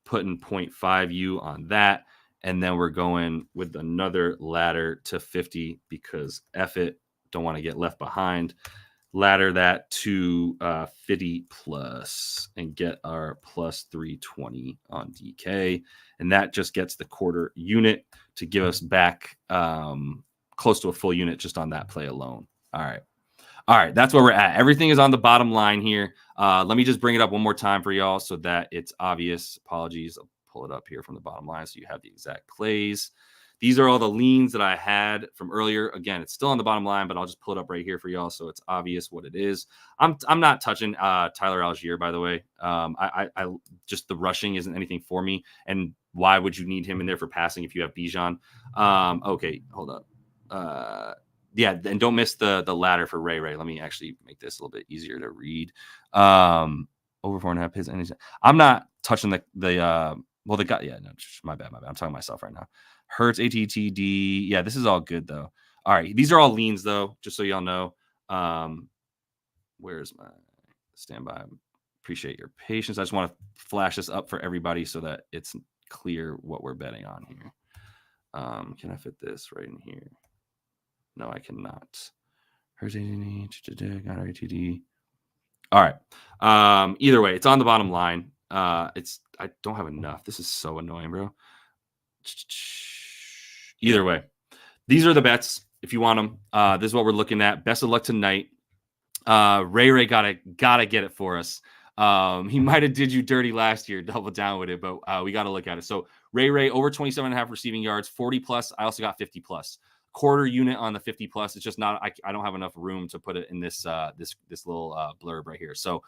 putting 0.5 U on that. And then we're going with another ladder to 50 because F it, don't want to get left behind. Ladder that to 50 plus and get our plus 320 on DK. And that just gets the quarter unit to give us back close to a full unit just on that play alone. All right. That's where we're at. Everything is on the bottom line here. Let me just bring it up one more time for y'all so that it's obvious. Apologies. Pull it up here from the bottom line so you have the exact plays. these are all the leans that I had from earlier. Again, it's still on the bottom line, but I'll just pull it up right here for y'all so it's obvious what it is. I'm not touching Tyler Algier, by the way. I just the rushing isn't anything for me. And why would you need him in there for passing if you have Bijan? Okay, hold up. Yeah, and don't miss the ladder for Ray. Let me actually make this a little bit easier to read. Over 4.5 his. I'm not touching the guy. Yeah, no, my bad. I'm talking to myself right now. Hurts, ATTD. Yeah, this is all good though. All right, these are all leans though, just so y'all know. Where's my standby? Appreciate your patience. I just want to flash this up for everybody so that it's clear what we're betting on here. Can I fit this right in here? No, I cannot. Hurts, ATTD. All right. Either way, it's on the bottom line. I don't have enough. This is so annoying, bro. Either way, these are the bets if you want them. This is what we're looking at. Best of luck tonight. Ray gotta get it for us. He might have did you dirty last year, double down with it, but we got to look at it. So Ray over 27.5 receiving yards, 40 plus. I also got 50 plus. Quarter unit on the 50 plus. It's just not, I don't have enough room to put it in this little blurb right here. So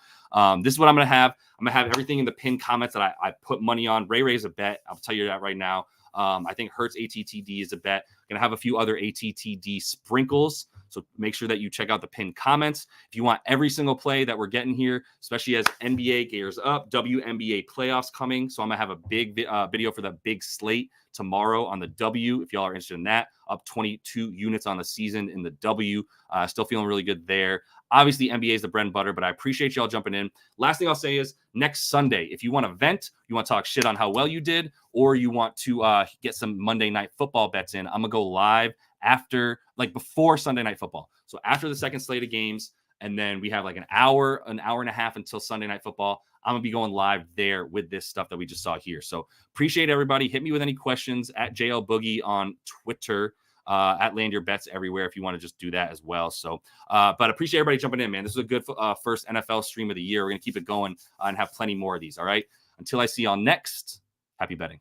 this is what I'm going to have. I'm going to have everything in the pinned comments that I put money on. Ray's a bet. I'll tell you that right now. I think Hurts ATTD is a bet. Going to have a few other ATTD sprinkles. So make sure that you check out the pinned comments. If you want every single play that we're getting here, especially as NBA gears up, WNBA playoffs coming. So I'm going to have a big video for the big slate tomorrow on the W. If y'all are interested in that, up 22 units on the season in the W. Still feeling really good there. Obviously, NBA is the bread and butter, but I appreciate y'all jumping in. Last thing I'll say is next Sunday, if you want to vent, you want to talk shit on how well you did, or you want to get some Monday Night Football bets in, I'm going to go live before Sunday Night Football. So after the second slate of games, and then we have like an hour and a half until Sunday Night Football. I'm going to be going live there with this stuff that we just saw here. So appreciate everybody. Hit me with any questions at JL Boogie on Twitter. At Land Your Bets everywhere if you want to just do that as well. So, but appreciate everybody jumping in, man. This is a good first NFL stream of the year. We're going to keep it going and have plenty more of these. All right. Until I see y'all next, happy betting.